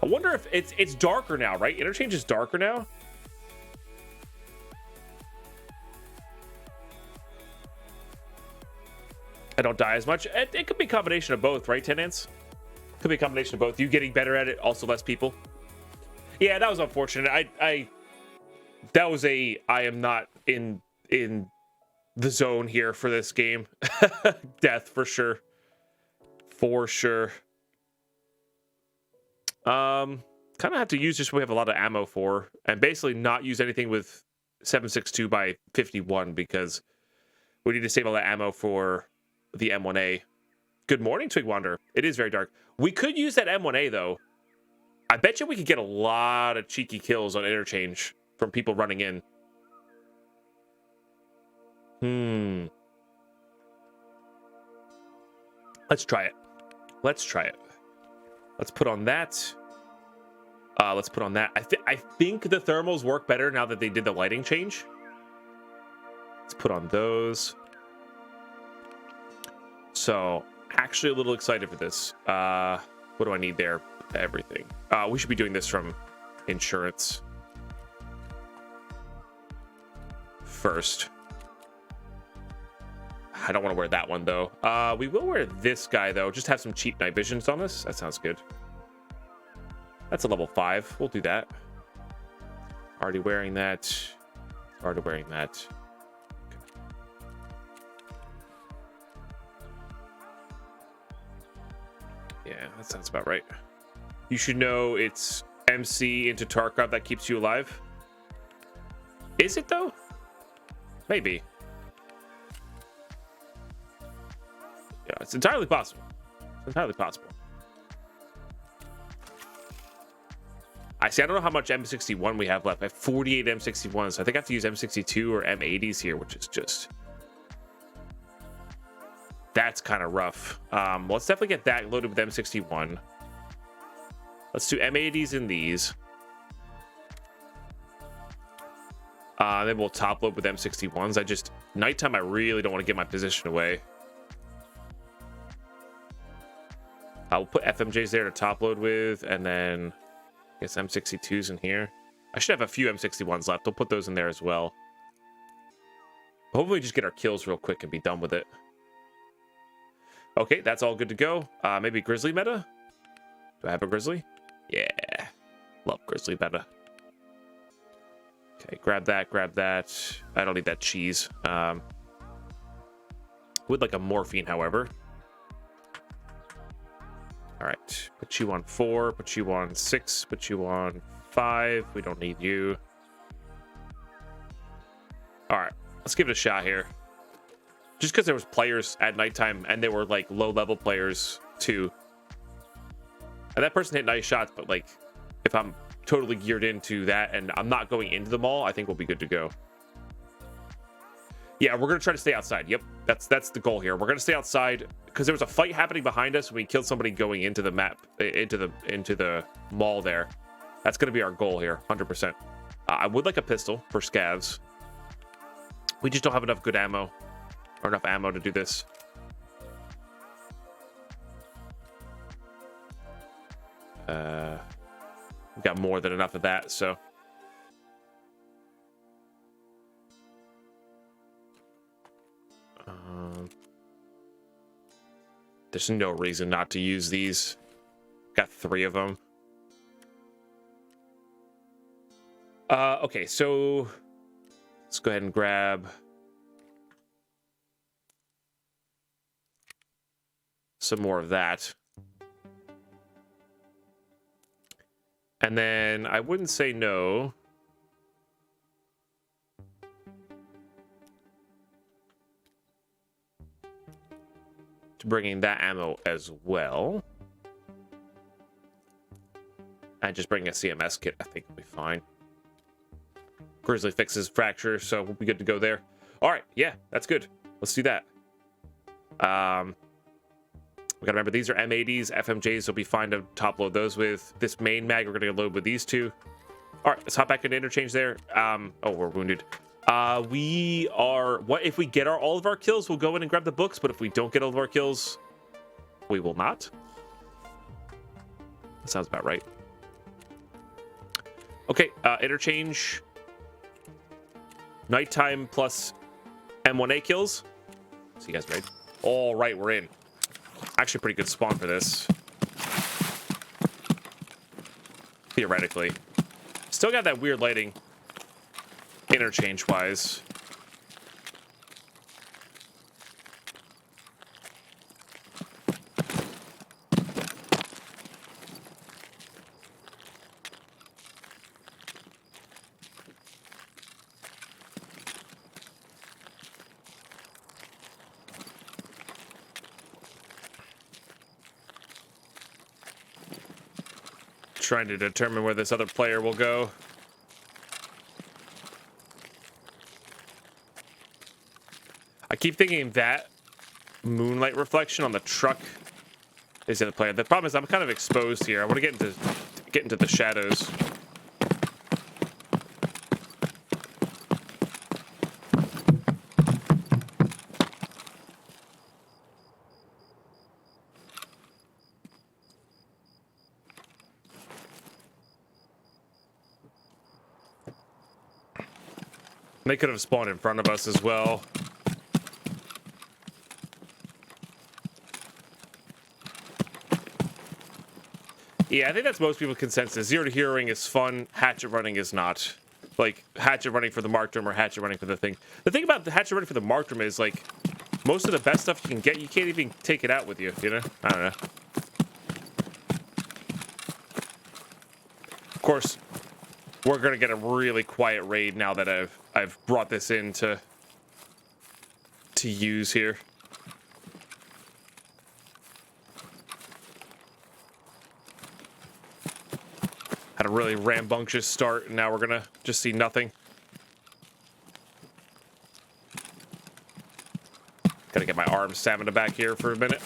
I wonder if it's darker now, right? Interchange is darker now. I don't die as much. It could be a combination of both, right, Tenants? Could be a combination of both. You getting better at it, also less people. Yeah, that was unfortunate. I am not in the zone here for this game. Death for sure. For sure. Kind of have to use just what we have a lot of ammo for, and basically not use anything with 7.62 by 51 because we need to save all that ammo for the M1A. Good morning, Twig Wander. It is very dark. We could use that M1A though. I bet you we could get a lot of cheeky kills on interchange from people running in. Let's try it. Let's try it. Let's put on that. Let's put on that. I think the thermals work better now that they did the lighting change. Let's put on those. So, actually a little excited for this. What do I need there? Everything. We should be doing this from insurance first. I don't want to wear that one though. We will wear this guy though. Just have some cheap night visions on this. That sounds good. That's a level 5. We'll do that. Already wearing that. Already wearing that. Okay. Yeah, that sounds about right. You should know it's MC into Tarkov that keeps you alive. Is it though? Maybe. Yeah, it's entirely possible. It's entirely possible. I see. I don't know how much M61 we have left. I have 48 M61s. So I think I have to use M62 or M80s here, which is just... That's kind of rough. Let's definitely get that loaded with M61. Let's do M80s in these. Then we'll top load with M61s. Nighttime, I really don't want to get my position away. I'll put FMJs there to top load with, and then I guess M62s in here. I should have a few M61s left. I'll put those in there as well. Hopefully just get our kills real quick and be done with it. Okay, that's all good to go. Maybe Grizzly meta? Do I have a Grizzly? Yeah. Love Grizzly meta. Okay, grab that, grab that. I don't need that cheese. Would like a morphine, however. All right, put you on 4, put you on 6, put you on 5. We don't need you. All right, let's give it a shot here. Just because there was players at nighttime and they were like low-level players too. And that person hit nice shots, but like if I'm totally geared into that and I'm not going into the mall, I think we'll be good to go. Yeah, we're gonna try to stay outside. Yep, that's the goal here. We're gonna stay outside because there was a fight happening behind us and we killed somebody going into the map, into the mall there. That's gonna be our goal here, 100%. I would like a pistol for scavs. We just don't have enough good ammo. Or enough ammo to do this. We've got more than enough of that, so... There's no reason not to use these. Got 3 of them. Okay, so... Let's go ahead and grab... some more of that. And then I wouldn't say no. To bringing that ammo as well. And just bring a CMS kit, I think will be fine. Grizzly fixes fracture, so we'll be good to go there. All right, yeah, that's good. Let's do that. We gotta remember these are M80s, FMJs, so it'll be fine to top load those with. This main mag, we're gonna load with these 2. All right, let's hop back into interchange there. Oh, we're wounded. We are, what if we get all of our kills, we'll go in and grab the books, but if we don't get all of our kills, we will not. That sounds about right. Okay, interchange. Nighttime plus M1A kills. See you guys ready? All right, we're in. Actually, pretty good spawn for this. Theoretically. Still got that weird lighting. Interchange-wise. Trying to determine where this other player will go. I keep thinking that moonlight reflection on the truck is the player. The problem is I'm kind of exposed here. I want to get into the shadows. They could have spawned in front of us as well. Yeah, I think that's most people's consensus. Zero to heroing is fun. Hatchet running is not. Like, hatchet running for the marked room or hatchet running for the thing. The thing about the hatchet running for the marked room is, like, most of the best stuff you can get, you can't even take it out with you, you know? I don't know. Of course, we're gonna get a really quiet raid now that I've brought this in to use here. Had a really rambunctious start, and now we're gonna just see nothing. Gotta get my arm stamina back here for a minute.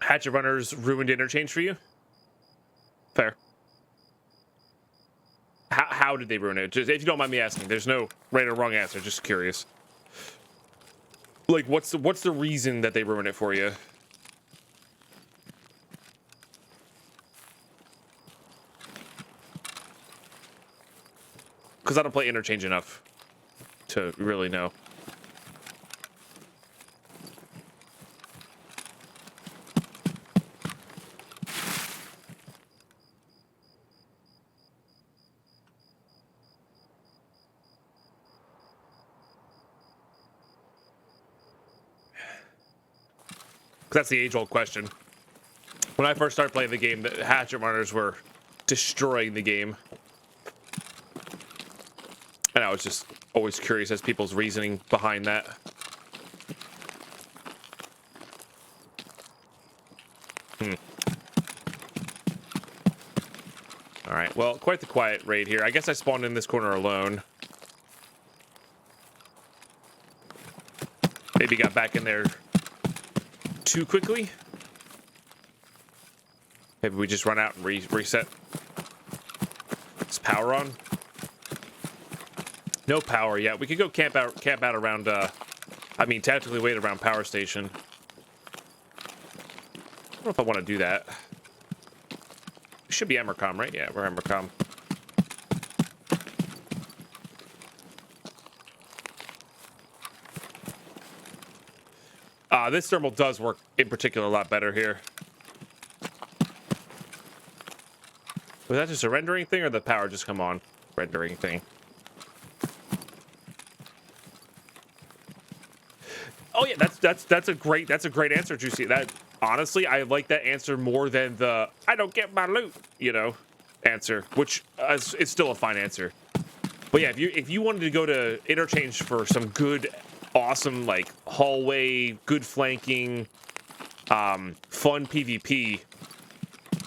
Hatchet runners ruined interchange for you? Fair. How did they ruin it? Just, if you don't mind me asking, there's no right or wrong answer. Just curious. Like, what's the reason that they ruin it for you? Because I don't play interchange enough to really know. That's the age-old question. When I first started playing the game, the hatchet runners were destroying the game. And I was just always curious as people's reasoning behind that. All right, well, quite the quiet raid here. I guess I spawned in this corner alone. Maybe got back in there too quickly. Maybe we just run out and reset. Is power on? No power yet. We could go camp out around, I mean, tactically wait around power station. I don't know if I want to do that. We should be Emercom, right? Yeah, we're Emercom. This thermal does work in particular a lot better here. Was that just a rendering thing or the power just come on? Rendering thing. Oh yeah, that's a great answer, Juicy. That honestly, I like that answer more than the "I don't get my loot," answer, which is still a fine answer. But yeah, if you wanted to go to interchange for some good, awesome like hallway, good flanking, fun PvP,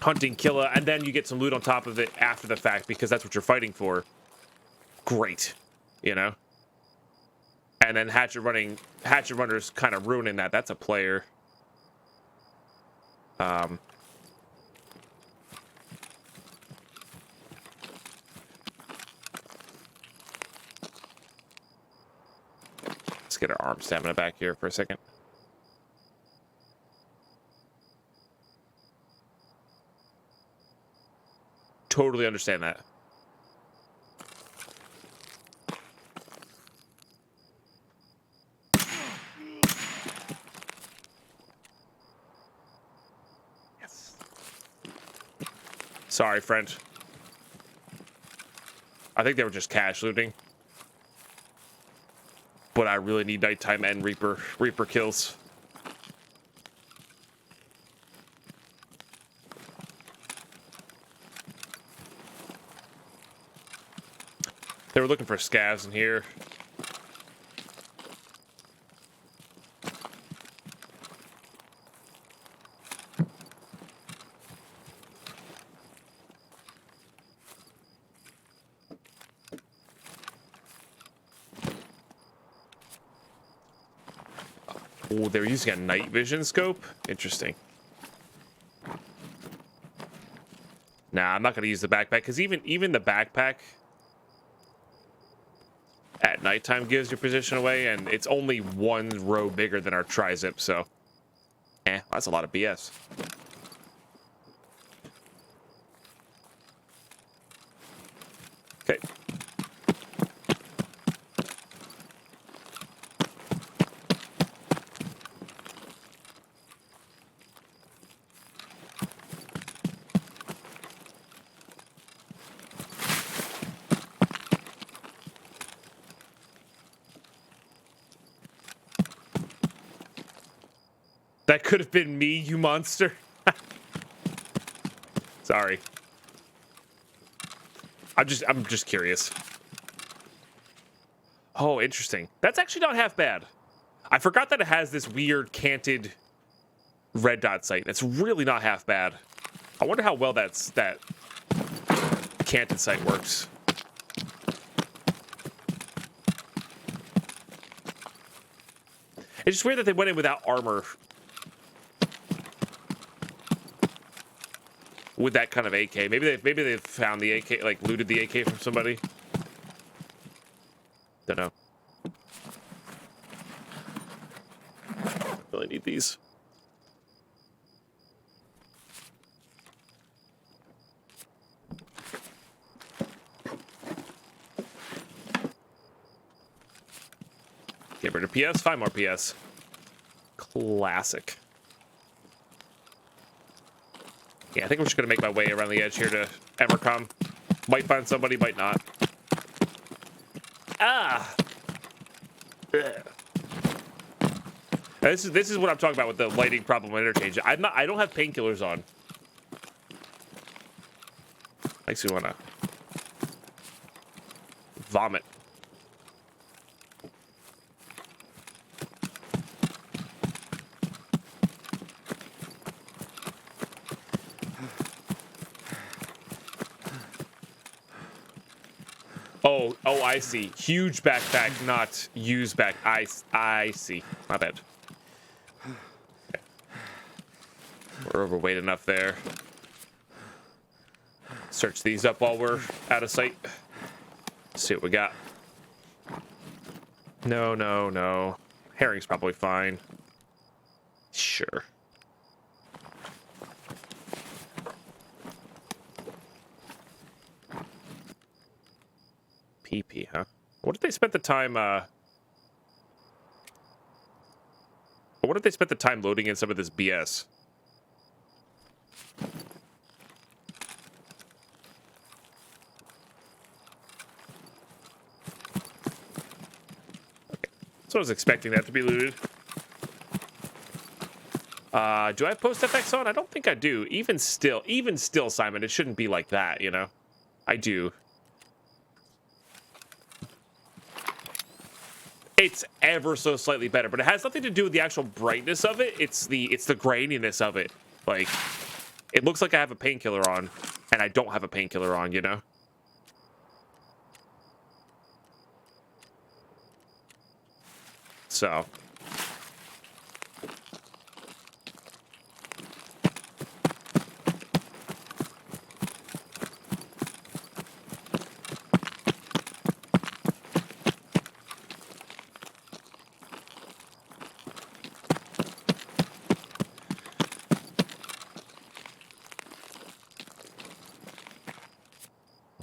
hunting killer, and then you get some loot on top of it after the fact because that's what you're fighting for. Great, And then hatchet runners kind of ruining that. That's a player. Let's get our arm stamina back here for a second. Totally understand that. Yes. Sorry, friend. I think they were just cash looting. But I really need nighttime and Reaper kills. They were looking for scavs in here. Oh, they're using a night vision scope? Interesting. Nah, I'm not going to use the backpack, because even the backpack at nighttime gives your position away, and it's only one row bigger than our tri-zip, so... that's a lot of BS. Okay. That could have been me, you monster. Sorry. I'm just curious. Oh, interesting. That's actually not half bad. I forgot that it has this weird canted red dot sight. That's really not half bad. I wonder how well that canted sight works. It's just weird that they went in without armor. With that kind of AK. Maybe they found the AK, like looted the AK from somebody. Don't know. Really need these. Get rid of PS, 5 more PS. Classic. Yeah, I think I'm just gonna make my way around the edge here to Emercom. Might find somebody, might not. Ah! Ugh. This is what I'm talking about with the lighting problem on interchange. I don't have painkillers on. Makes me wanna vomit. Oh, I see. Huge backpack, not used back. I see. My bad. Okay. We're overweight enough there. Search these up while we're out of sight. See what we got. No, no, no. Herring's probably fine. Sure. PP, huh? What did they spend the time, what did they spend the time loading in some of this BS? Okay. So I was expecting that to be looted. Do I have post FX on? I don't think I do. Even still, Simon, it shouldn't be like that, you know? I do. It's ever so slightly better, but it has nothing to do with the actual brightness of it. It's the graininess of it. Like, it looks like I have a painkiller on, and I don't have a painkiller on, you know? So.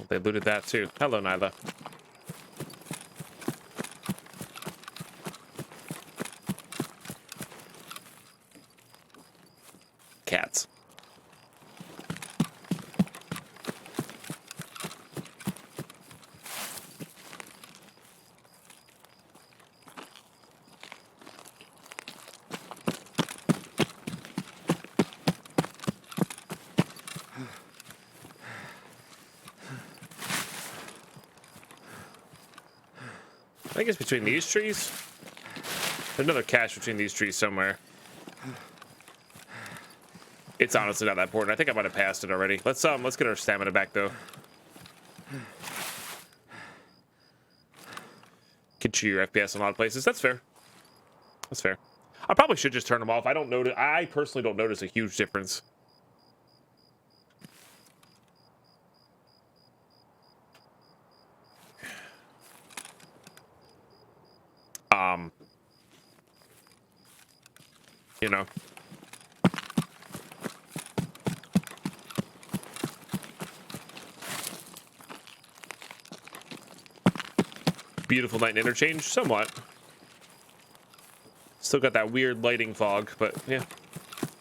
They looted that too. Hello, Nyla. Cats. I think it's between these trees. There's another cache between these trees somewhere. It's honestly not that important. I think I might have passed it already. Let's get our stamina back though. Get your FPS in a lot of places. That's fair. That's fair. I probably should just turn them off. I personally don't notice a huge difference. You know. Beautiful night in interchange, somewhat. Still got that weird lighting fog, but yeah. How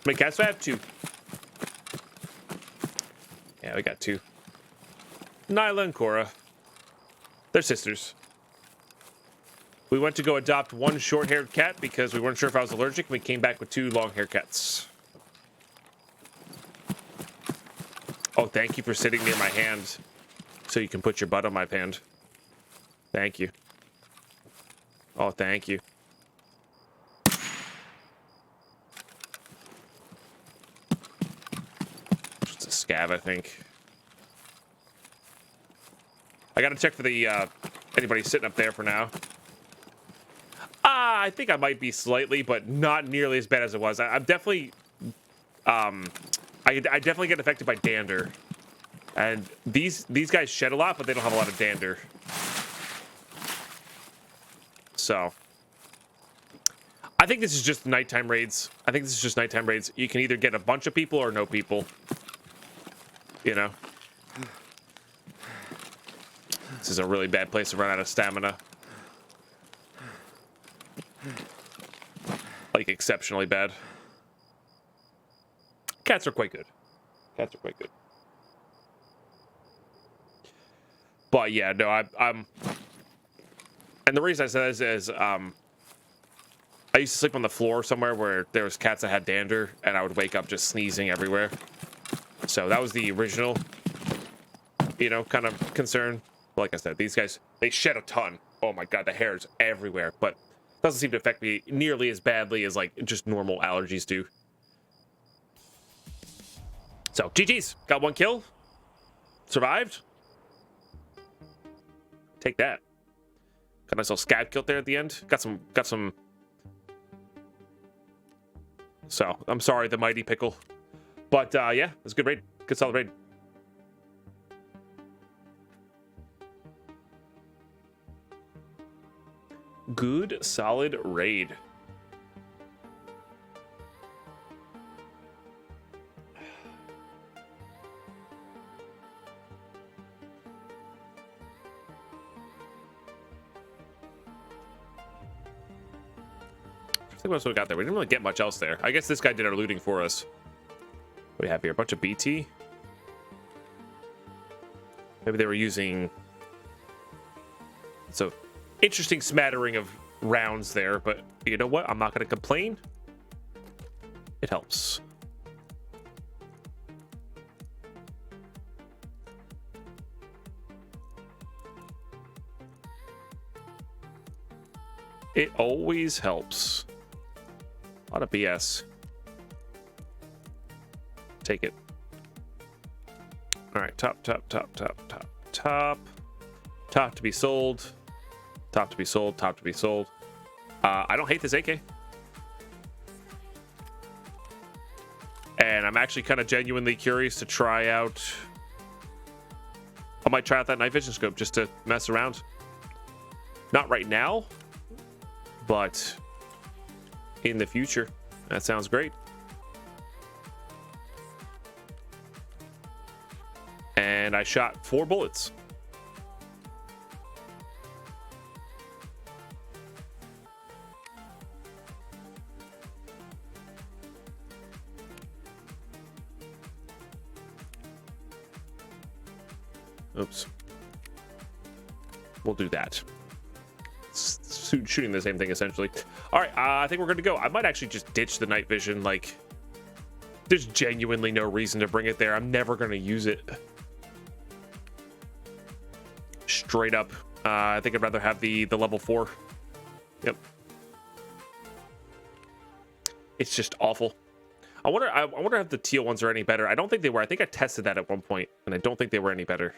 many cats do I have? 2. Yeah, we got 2. Nyla and Cora. They're sisters. We went to go adopt one short-haired cat because we weren't sure if I was allergic, and we came back with 2 long-haired cats. Oh, thank you for sitting near my hand so you can put your butt on my hand. Thank you. Oh, thank you. It's a scab, I think. I gotta check for the, anybody sitting up there for now. I think I might be slightly, but not nearly as bad as it was. I'm definitely, I definitely get affected by dander. And these guys shed a lot, but they don't have a lot of dander. So, I think this is just nighttime raids. You can either get a bunch of people or no people. You know? This is a really bad place to run out of stamina. Like, exceptionally bad. Cats are quite good. Cats are quite good. But yeah, no, I'm... And the reason I say this is, I used to sleep on the floor somewhere where there was cats that had dander, and I would wake up just sneezing everywhere. So that was the original, you know, kind of concern. Like I said, these guys, they shed a ton. Oh my god, the hair is everywhere. But it doesn't seem to affect me nearly as badly as, like, just normal allergies do. So, GG's. Got 1 kill. Survived. Take that. Got a nice little scav kill there at the end. Got some. So, I'm sorry, the mighty pickle. But, yeah, it was a good raid. Good solid raid. Good, solid raid. I think that's what we got there. We didn't really get much else there. I guess this guy did our looting for us. What do we have here? A bunch of BT. Maybe they were using... So, interesting smattering of rounds there, but you know what? I'm not going to complain. It helps. It always helps. A lot of BS. Take it. All right, top to be sold. Top to be sold. I don't hate this AK. And I'm actually kind of genuinely curious to try out. I might try out that night vision scope just to mess around. Not right now, but in the future. That sounds great. And I shot 4 bullets. Oops. We'll do that. Shooting the same thing essentially. All right, I think we're good to go. I might actually just ditch the night vision. Like, there's genuinely no reason to bring it there. I'm never going to use it. Straight up. I think I'd rather have the level 4. Yep. It's just awful. I wonder if the teal ones are any better. I don't think they were. I think I tested that at one point, and I don't think they were any better.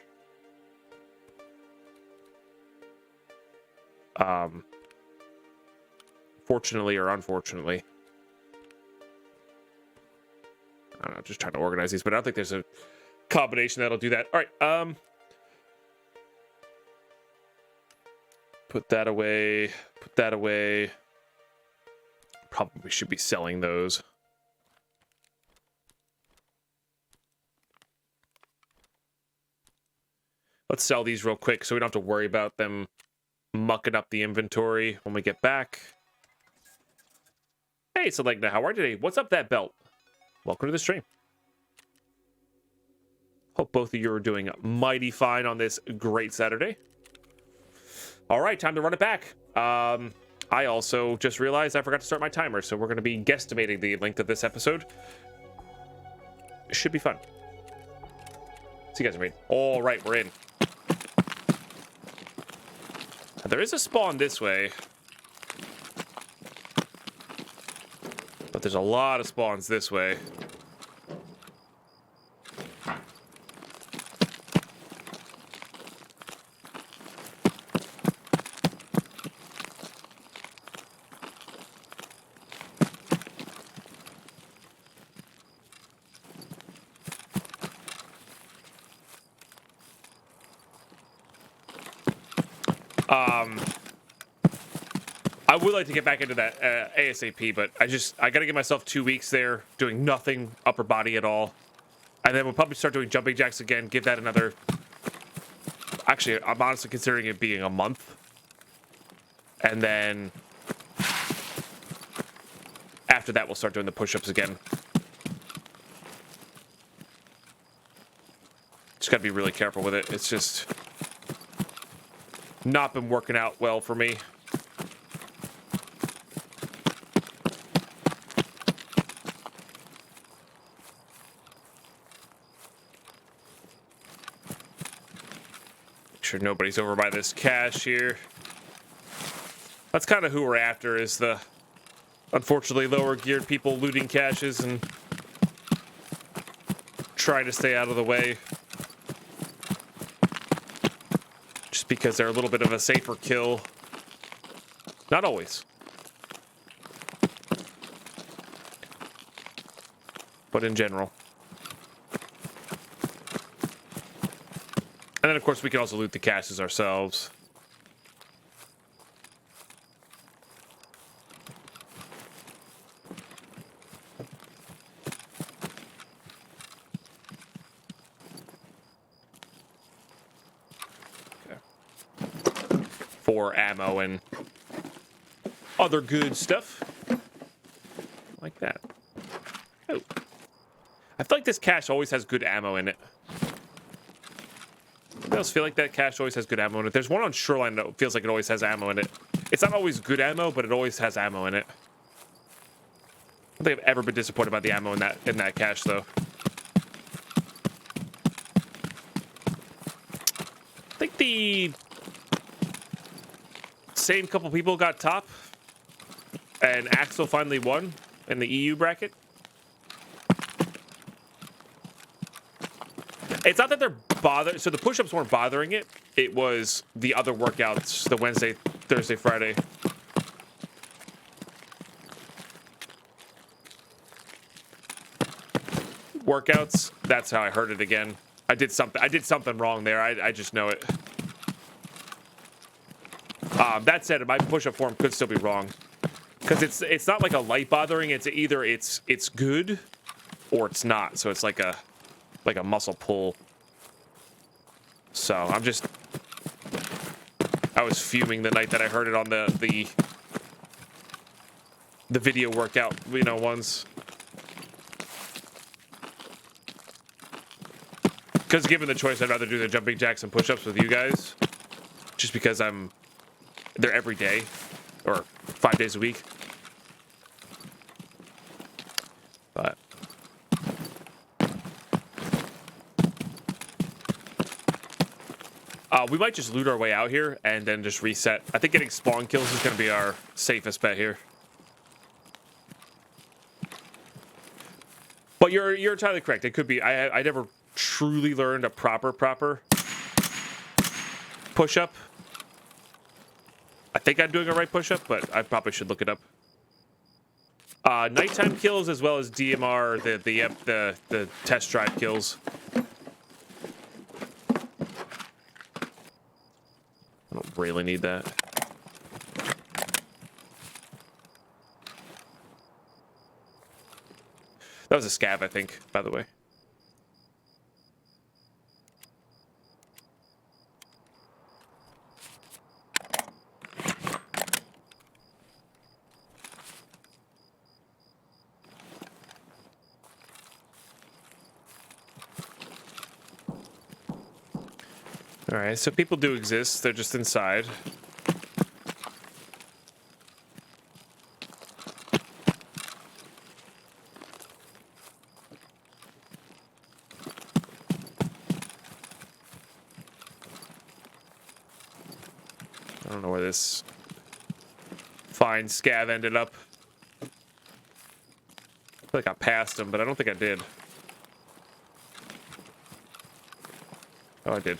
Fortunately or unfortunately. I don't know, just trying to organize these, but I don't think there's a combination that'll do that. All right, put that away, put that away. Probably should be selling those. Let's sell these real quick so we don't have to worry about them mucking up the inventory when we get back. Hey, Selegna, how are you today? What's up, that belt? Welcome to the stream. Hope both of you are doing mighty fine on this great Saturday. All right, time to run it back. I also just realized I forgot to start my timer, so we're going to be guesstimating the length of this episode. It should be fun. See you guys in. All right, we're in. There is a spawn this way. But there's a lot of spawns this way. I would like to get back into that ASAP, but I gotta give myself 2 weeks there doing nothing upper body at all, and then we'll probably start doing jumping jacks again. Give that another. Actually, I'm honestly considering it being a month, and then after that we'll start doing the push-ups again. Just gotta be really careful with it. It's just not been working out well for me. Sure nobody's over by this cache here. That's kind of who we're after, is the unfortunately lower geared people looting caches and trying to stay out of the way. Just because they're a little bit of a safer kill. Not always. But in general. And then, of course, we can also loot the caches ourselves. for ammo and other good stuff. Like that. Oh. I feel like this cache always has good ammo in it. Anybody else feel like that cache always has good ammo in it? There's one on Shoreline that feels like it always has ammo in it. It's not always good ammo, but it always has ammo in it. I don't think I've ever been disappointed by the ammo in that cache, though. I think the same couple people got top, and Axel finally won in the EU bracket. It's not that they're bothered. So the push-ups weren't bothering it. It was the other workouts, the Wednesday, Thursday, Friday. Workouts, that's how I heard it again. I did something wrong there. I just know it. That said, my push-up form could still be wrong. Because it's not like a light bothering, it's either it's good or it's not. So it's like a muscle pull. So I was fuming the night that I heard it on the video workout, ones. Because given the choice, I'd rather do the jumping jacks and push-ups with you guys. Just because I'm there every day. Or 5 days a week. But we might just loot our way out here and then just reset. I think getting spawn kills is going to be our safest bet here. But you're entirely correct. It could be. I never truly learned a proper push-up. I think I'm doing a right push-up, but I probably should look it up. Nighttime kills as well as DMR, the test drive kills. I don't really need that. That was a scav, I think, by the way. All right, so people do exist. They're just inside. I don't know where this fine scav ended up. I feel like I passed him, but I don't think I did. Oh, I did.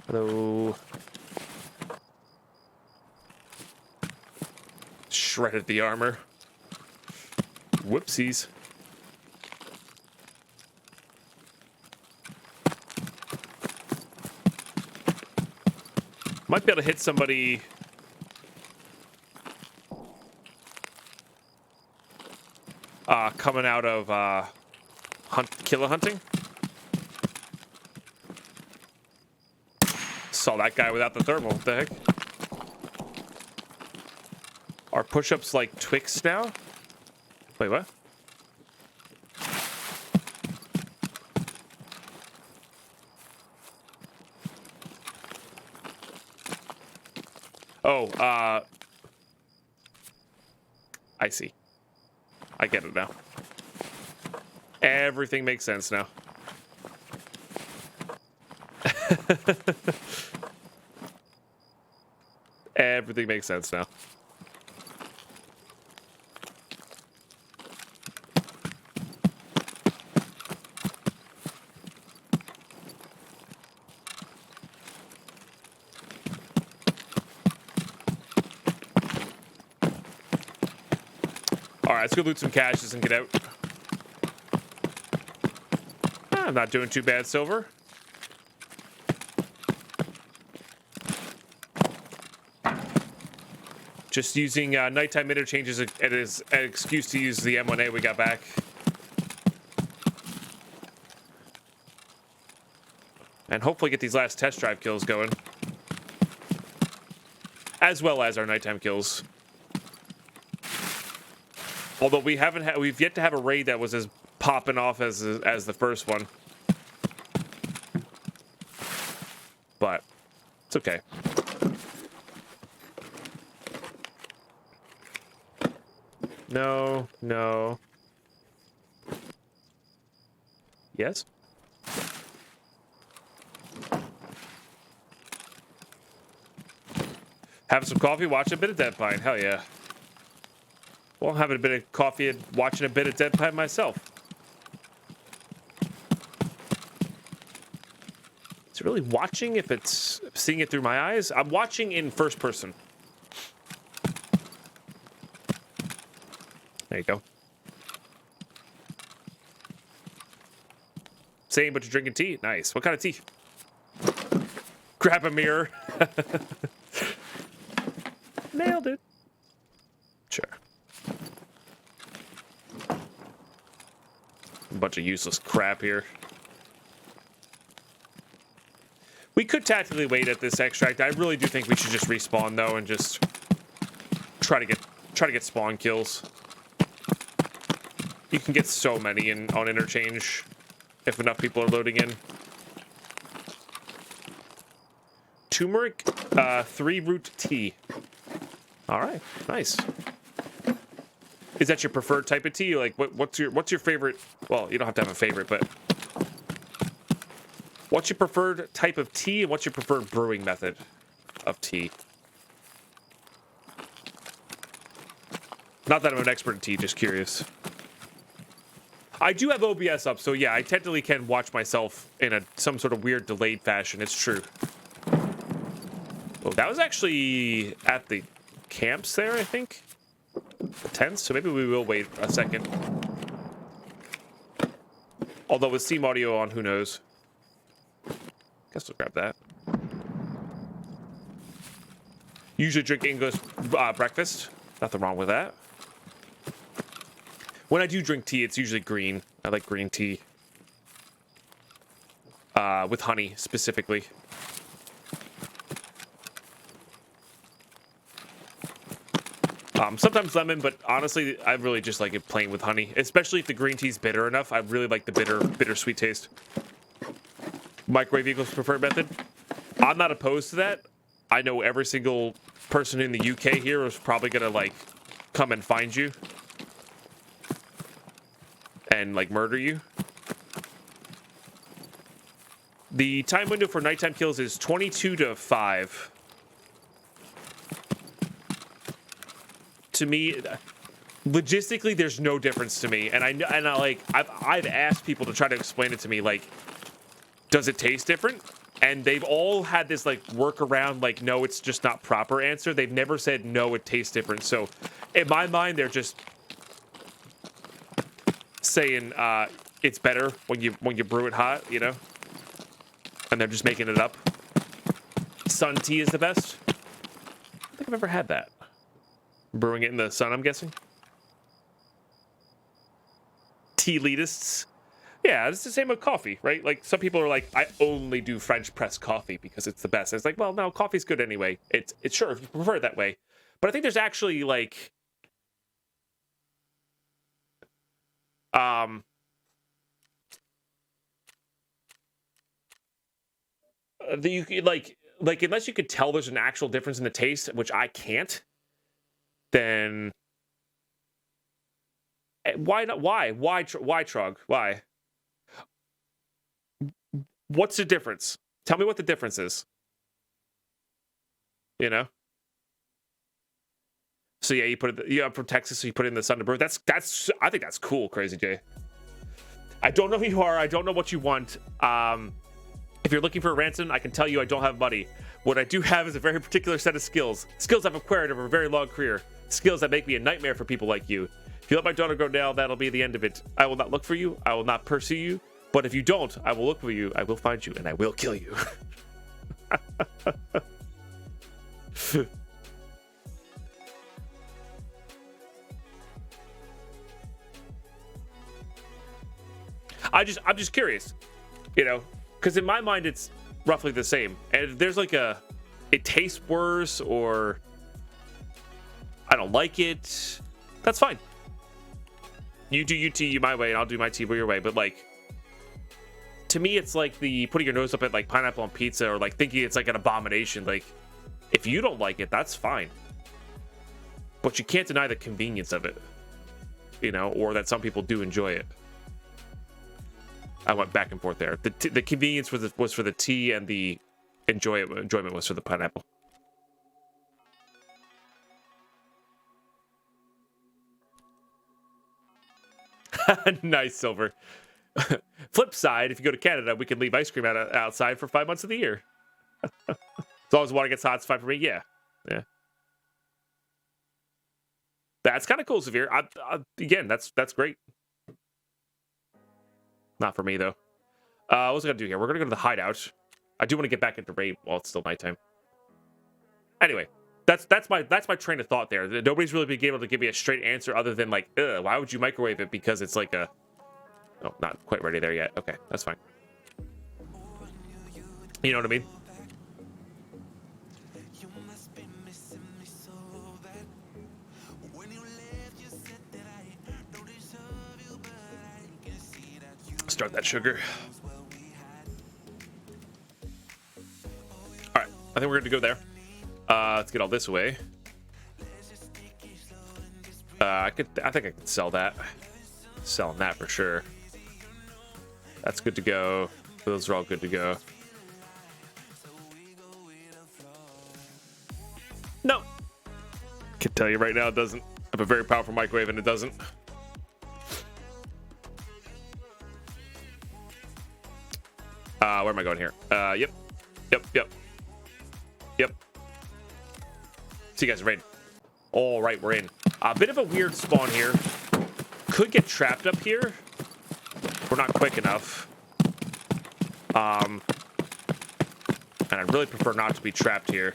Hello. Shredded the armor. Whoopsies. Might be able to hit somebody. Coming out of killer hunting. Saw that guy without the thermal. What the heck? Are push-ups like Twix now? Wait, what? Oh, I see. I get it now. Everything makes sense now. Everything makes sense now. All right, let's go loot some caches and get out. I'm not doing too bad, silver. Just using nighttime interchanges as an excuse to use the M1A we got back. and hopefully get these last test drive kills going, as well as our nighttime kills. Although we've yet to have a raid that was as popping off as the first one, but it's okay. No, no. Yes? Having some coffee, watching a bit of Deadpine. Hell yeah. Well, having a bit of coffee and watching a bit of Deadpine myself. Is it really watching if it's seeing it through my eyes? I'm watching in first person. There you go. Same, but you're drinking tea? Nice. What kind of tea? Grab a mirror. Nailed it. Sure. A bunch of useless crap here. We could tactically wait at this extract. I really do think we should just respawn though and just try to get spawn kills. You can get so many on interchange if enough people are loading in. Turmeric, 3-root tea. All right, nice. Is that your preferred type of tea? Like, what's your favorite? Well, you don't have to have a favorite, but what's your preferred type of tea, and what's your preferred brewing method of tea? Not that I'm an expert in tea, just curious. I do have OBS up, so yeah, I technically can watch myself in some sort of weird delayed fashion. It's true. Oh, that was actually at the camps there, I think. The tents, so maybe we will wait a second. Although with Steam Audio on, who knows? Guess we'll grab that. Usually drink English breakfast. Nothing wrong with that. When I do drink tea, it's usually green. I like green tea. With honey, specifically. Sometimes lemon, but honestly, I really just like it plain with honey. Especially if the green tea's bitter enough. I really like the bittersweet taste. Microwave equals preferred method. I'm not opposed to that. I know every single person in the UK here is probably gonna like come and find you and like murder you. The time window for nighttime kills is 22 to 5. To me, logistically, there's no difference to me, and I've asked people to try to explain it to me, like, does it taste different? And they've all had this like workaround, like, no, it's just not proper answer. They've never said no, it tastes different. So, in my mind, they're just saying it's better when you brew it hot, you know, and they're just making it up. Sun tea is the best. I don't think I've ever had that. Brewing it in the sun, I'm guessing. Tea elitists. Yeah, it's the same with coffee, right? Like, some people are like, I only do French press coffee because it's the best. It's like, well, no, coffee's good anyway. It's sure if you prefer it that way. But I think there's actually like like unless you could tell there's an actual difference in the taste, which I can't, then why not? Why Trog? Why? What's the difference? Tell me what the difference is. You know? So yeah, I'm from Texas, so you put it in the sun to brew. That's I think that's cool, Crazy J. I don't know who you are. I don't know what you want. If you're looking for a ransom, I can tell you I don't have money. What I do have is a very particular set of skills. Skills I've acquired over a very long career. Skills that make me a nightmare for people like you. If you let my daughter go now, that'll be the end of it. I will not look for you. I will not pursue you. But if you don't, I will look for you. I will find you, and I will kill you. I'm just curious, you know, because in my mind it's roughly the same. And if there's like it tastes worse or I don't like it, that's fine. You do your tea my way and I'll do my tea your way. But like, to me, it's like the putting your nose up at like pineapple on pizza or like thinking it's like an abomination. Like, if you don't like it, that's fine. But you can't deny the convenience of it, you know, or that some people do enjoy it. I went back and forth there. The convenience was for the tea, and the enjoyment was for the pineapple. Nice, Silver. Flip side, if you go to Canada, we can leave ice cream outside for 5 months of the year. As long as the water gets hot, it's fine for me. Yeah. That's kind of cool, Severe. Again, that's great. Not for me though. What's I gonna do here? We're gonna go to the hideout. I do want to get back into raid while it's still nighttime. Anyway, that's my train of thought there. Nobody's really been able to give me a straight answer other than like, why would you microwave it? Because it's like a... Oh, not quite ready there yet. Okay, that's fine. You know what I mean? Start that sugar. All right, I think we're good to go there. Let's get all this away. I think I could sell that. Selling that for sure. That's good to go. Those are all good to go. No. Can tell you right now it doesn't. I have a very powerful microwave and it doesn't. Where am I going here? Yep. See you guys are ready. All right, we're in. A bit of a weird spawn here. Could get trapped up here. We're not quick enough. And I'd really prefer not to be trapped here.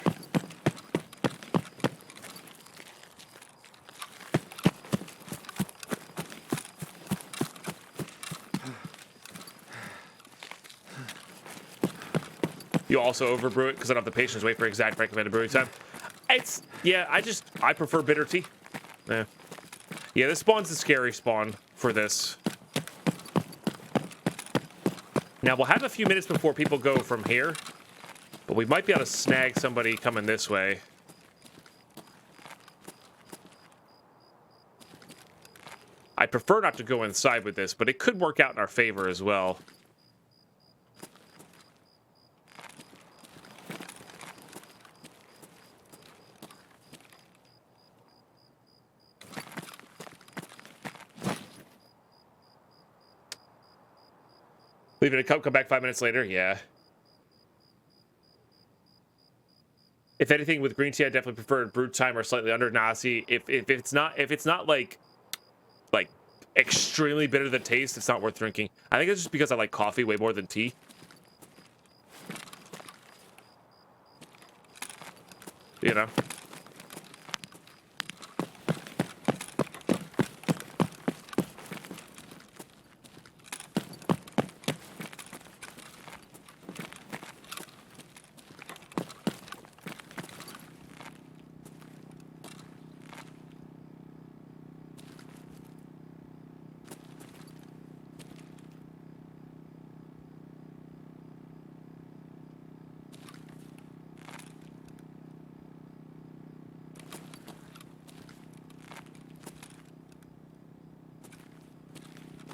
You also overbrew it because I don't have the patience to wait for exact recommended brewing time. I prefer bitter tea. Yeah, this spawn's a scary spawn for this. Now we'll have a few minutes before people go from here, but we might be able to snag somebody coming this way. I prefer not to go inside with this, but it could work out in our favor as well. Leave it a cup, come back 5 minutes later. Yeah. If anything, with green tea, I definitely prefer brewed time or slightly under. Nah, see, if it's not like extremely bitter the taste, it's not worth drinking. I think it's just because I like coffee way more than tea. You know.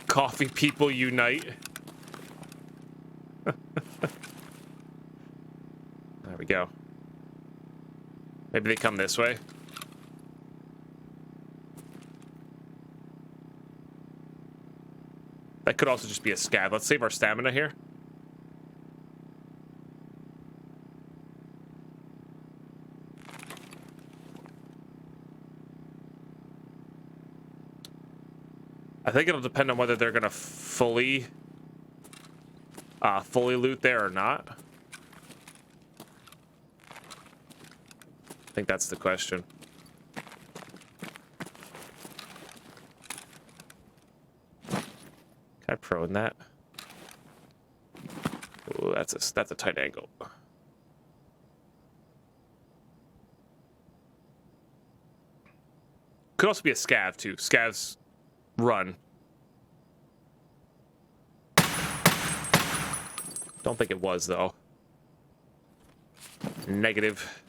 Coffee people unite. There we go. Maybe they come this way. That could also just be a scab. Let's save our stamina here. I think it'll depend on whether they're gonna fully loot there or not. I think that's the question. Can I pro in that? Oh, that's a tight angle. Could also be a scav too. Scavs run. Don't think it was though. Negative.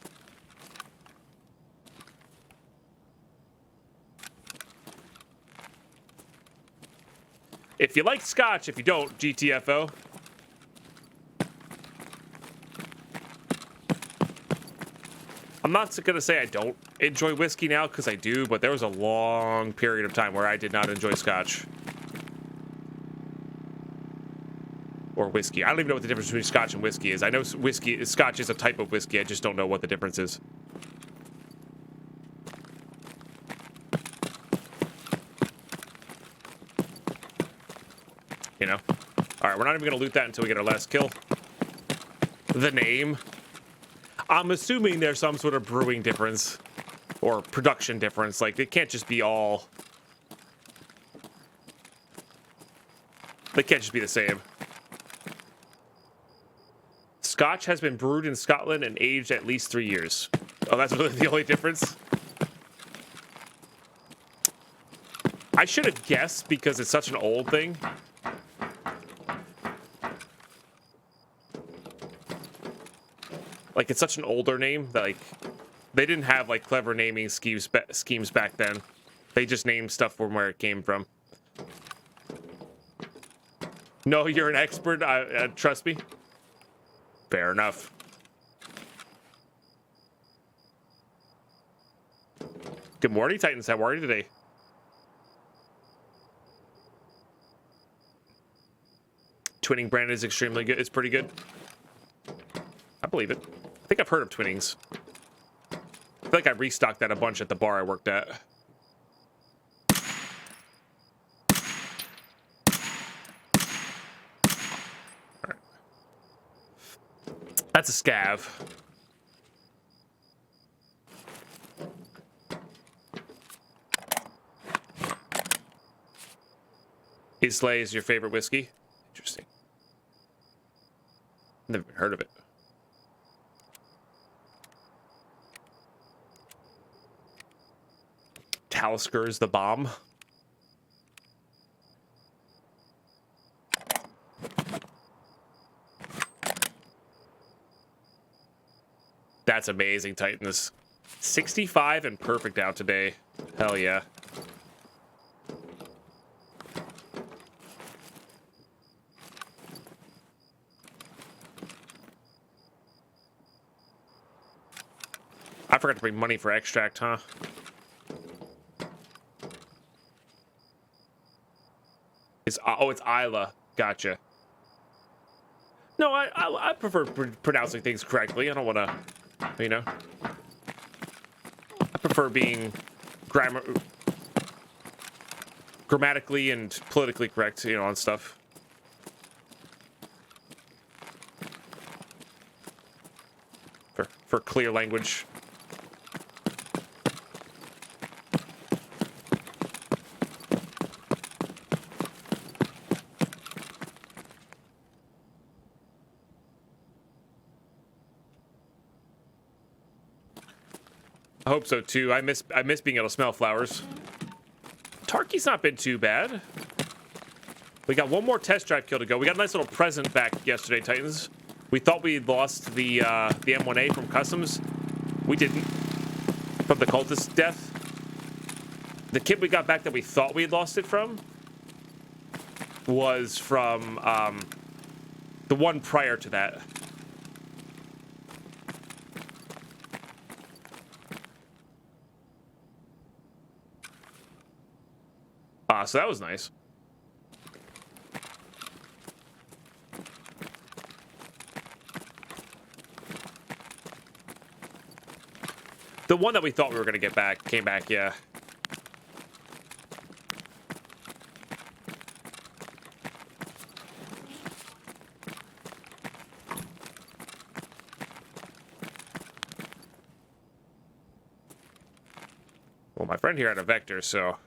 If you like scotch, if you don't, GTFO. I'm not gonna say I don't enjoy whiskey now, because I do, but there was a long period of time where I did not enjoy scotch. Or whiskey. I don't even know what the difference between scotch and whiskey is. I know scotch is a type of whiskey, I just don't know what the difference is. You know? Alright, we're not even gonna loot that until we get our last kill. The name. I'm assuming there's some sort of brewing difference. Or production difference. Like, it can't just be all... They can't just be the same. Scotch has been brewed in Scotland and aged at least 3 years. Oh, that's really the only difference? I should have guessed because it's such an old thing. Like, it's such an older name that, like, they didn't have, like, clever naming schemes back then. They just named stuff from where it came from. No, you're an expert. Trust me. Fair enough. Good morning, Titans. How are you today? Twinning brand is extremely good. It's pretty good. I believe it. I think I've heard of Twinnings. I feel like I restocked that a bunch at the bar I worked at. All right. That's a scav. Islay is your favorite whiskey? Interesting. Never even heard of it. Talisker is the bomb. That's amazing, Titans. 65 and perfect out today. Hell yeah. I forgot to bring money for extract, huh? It's Isla. Gotcha. No, I prefer pronouncing things correctly. I don't want to, you know. I prefer being grammatically and politically correct, you know, on stuff. For clear language. I hope so too. I miss being able to smell flowers. Tarky's not been too bad. We got one more test drive kill to go. We got a nice little present back yesterday, Titans. We thought we lost the M1A from customs. We didn't. From the cultist death. The kit we got back that we thought we had lost it from was from the one prior to that. So that was nice. The one that we thought we were going to get back came back, yeah. Well, my friend here had a vector, so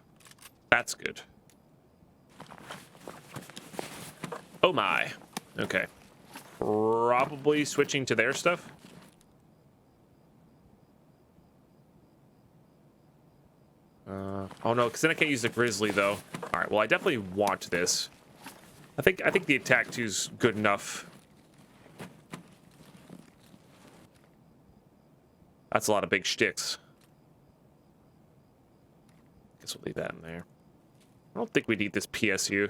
that's good. Oh my. Okay. probably switching to their stuff. Oh no, because then I can't use the Grizzly though. All right, well I definitely want this. I think the attack 2's good enough. That's a lot of big shticks. Guess we'll leave that in there. I don't think we need this PSU.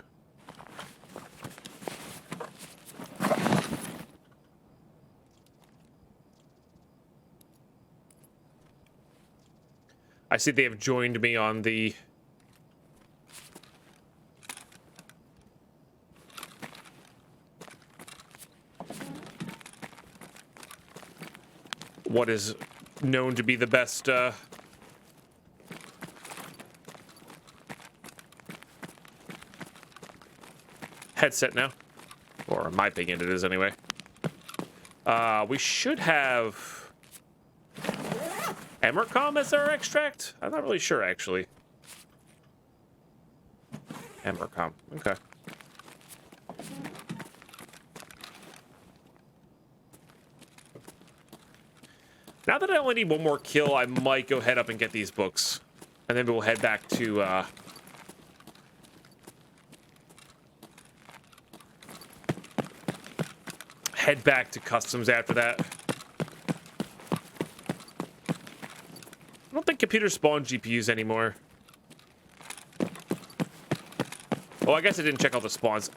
I see they have joined me on the... what is known to be the best, headset now. Or in my opinion, it is anyway. We should have... Emercom as our extract? I'm not really sure, actually. Emercom. Okay. Now that I only need one more kill, I might go head up and get these books. And then we'll head back to, head back to customs after that. I don't think computers spawn GPUs anymore. Oh, I guess I didn't check all the spawns.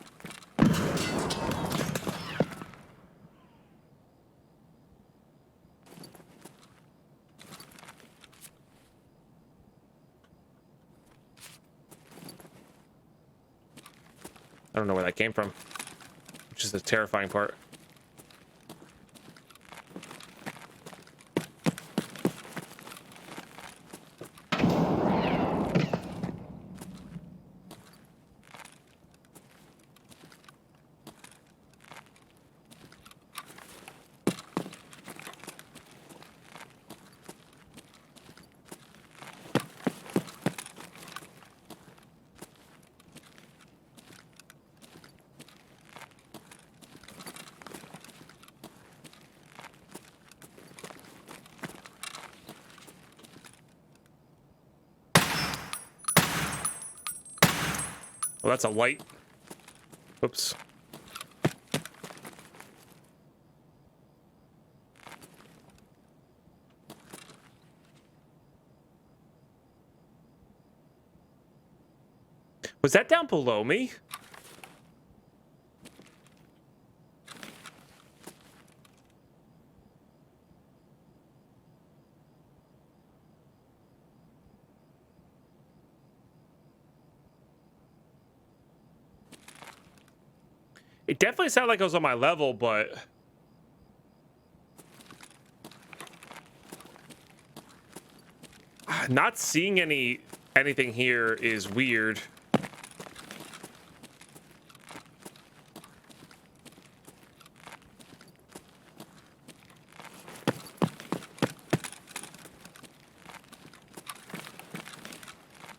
I don't know where that came from, which is the terrifying part. Well, that's a light. Oops. Was that down below me? It definitely sounded like I was on my level, but... not seeing anything here is weird.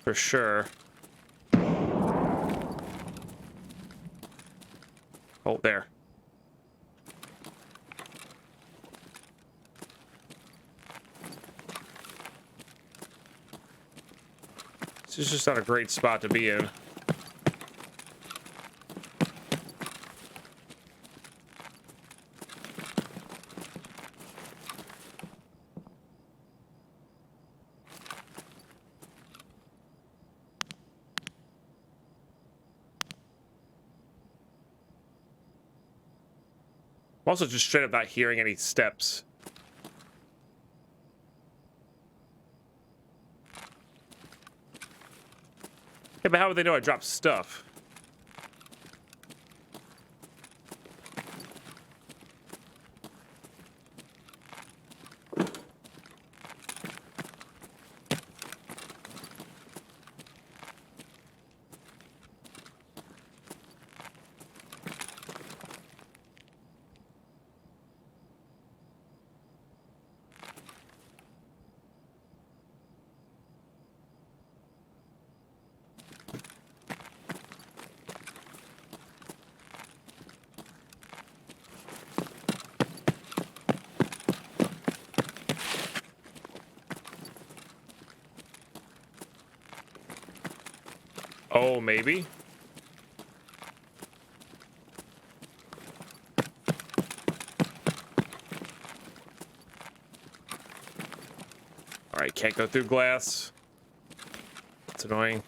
For sure. Oh, there. This is just not a great spot to be in. I'm also just straight up not hearing any steps. Yeah, but how would they know I dropped stuff? Oh, maybe. All right, can't go through glass. It's annoying.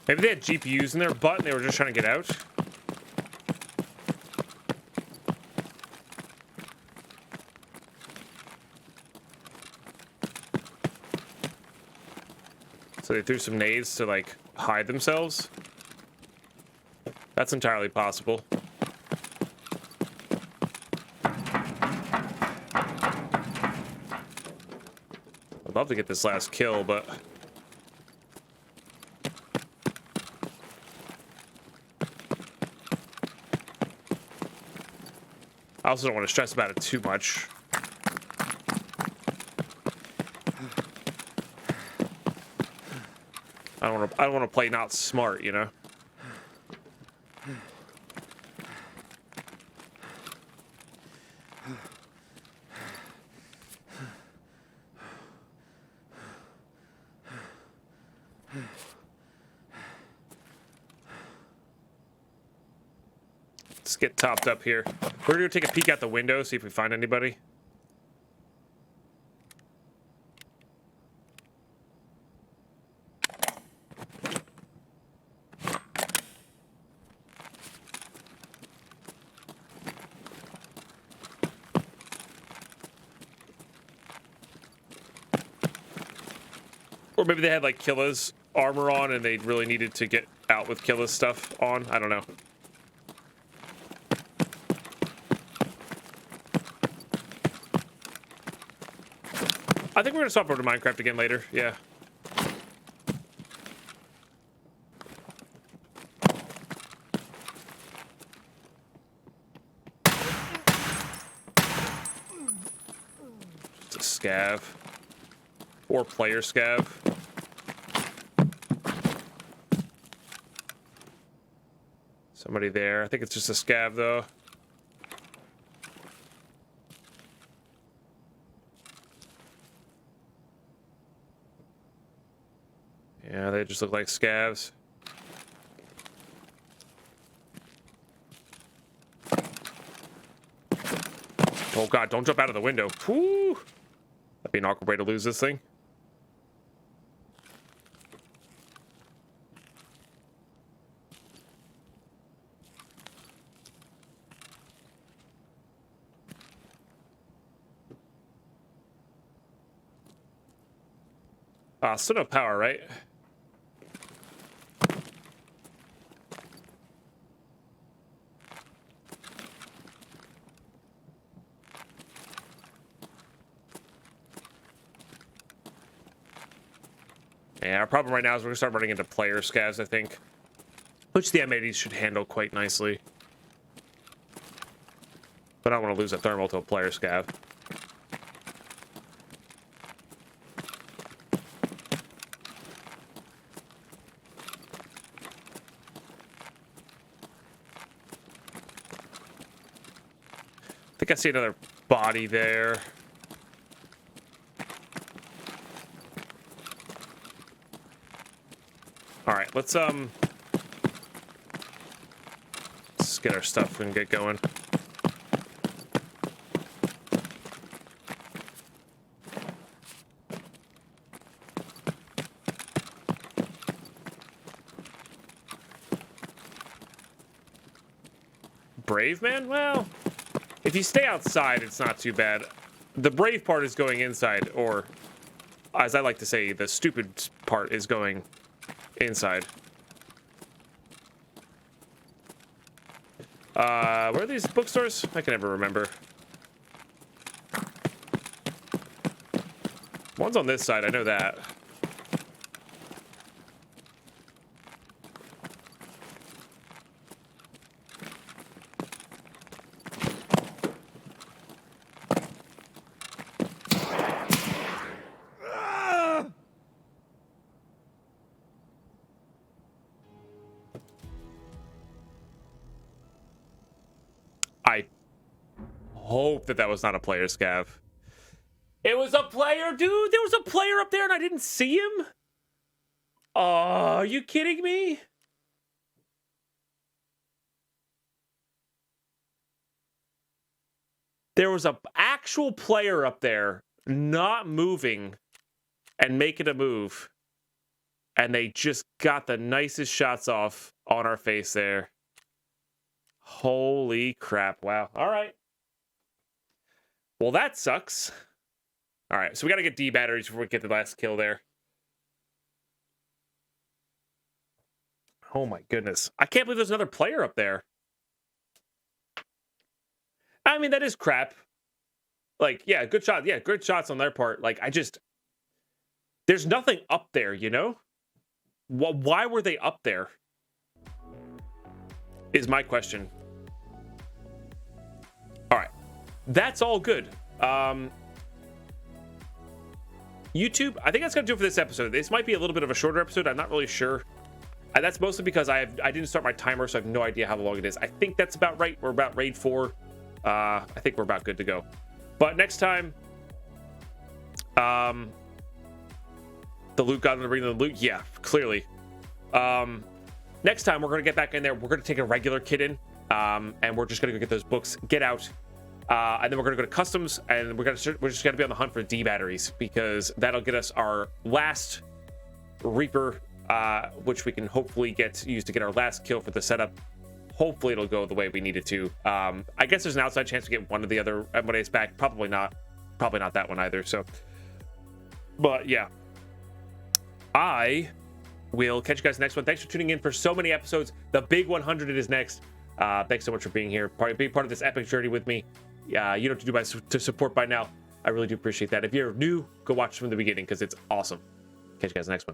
Maybe they had GPUs in their butt and they were just trying to get out. So they threw some nades to, like, hide themselves. That's entirely possible. I'd love to get this last kill, but... I also don't want to stress about it too much. I don't want to play not smart, you know? Let's get topped up here. We're gonna take a peek out the window, see if we find anybody. Or maybe they had, like, Killa's armor on and they really needed to get out with Killa's stuff on. I don't know. I think we're gonna swap over to Minecraft again later. Yeah. Just a scav. Or player scav. Somebody there. I think it's just a scav though. Yeah, they just look like scavs. Oh god, don't jump out of the window. Whew. That'd be an awkward way to lose this thing. Still no power, right? Yeah, our problem right now is we're gonna start running into player scavs, I think. Which the M80s should handle quite nicely. But I don't want to lose a thermal to a player scav. I think I see another body there. All right, let's get our stuff and get going. Brave man? Well, if you stay outside, it's not too bad. The brave part is going inside, or as I like to say, the stupid part is going inside. Where are these bookstores? I can never remember. One's on this side, I know that. I hope that was not a player scav. It was a player, dude. There was a player up there and I didn't see him. Oh, are you kidding me? There was an actual player up there not moving and making a move. And they just got the nicest shots off on our face there. Holy crap. Wow. All right. Well, that sucks. All right. So we got to get D batteries before we get the last kill there. Oh my goodness. I can't believe there's another player up there. I mean, that is crap. Like, yeah, good shot. Yeah, good shots on their part. Like, there's nothing up there, you know? Why were they up there? Is my question. All right. That's all good. YouTube, I think that's going to do it for this episode. This might be a little bit of a shorter episode. I'm not really sure. And that's mostly because I didn't start my timer, so I have no idea how long it is. I think that's about right. We're about raid 4. I think we're about good to go. But next time, the loot got in the arena. The loot, yeah, clearly. Next time we're gonna get back in there. We're gonna take a regular kit in, and we're just gonna go get those books, get out, and then we're gonna go to customs, and we're just gonna be on the hunt for D batteries because that'll get us our last Reaper, which we can hopefully use to get our last kill for the setup. Hopefully it'll go the way we need it to. I guess there's an outside chance to get one of the other M1As back. Probably not that one either. So, but yeah, I will catch you guys next one. Thanks for tuning in for so many episodes. The big 100 is next. Thanks so much for being here, being part of this epic journey with me. You know what to do to support by now. I really do appreciate that. If you're new, go watch from the beginning because it's awesome. Catch you guys next one.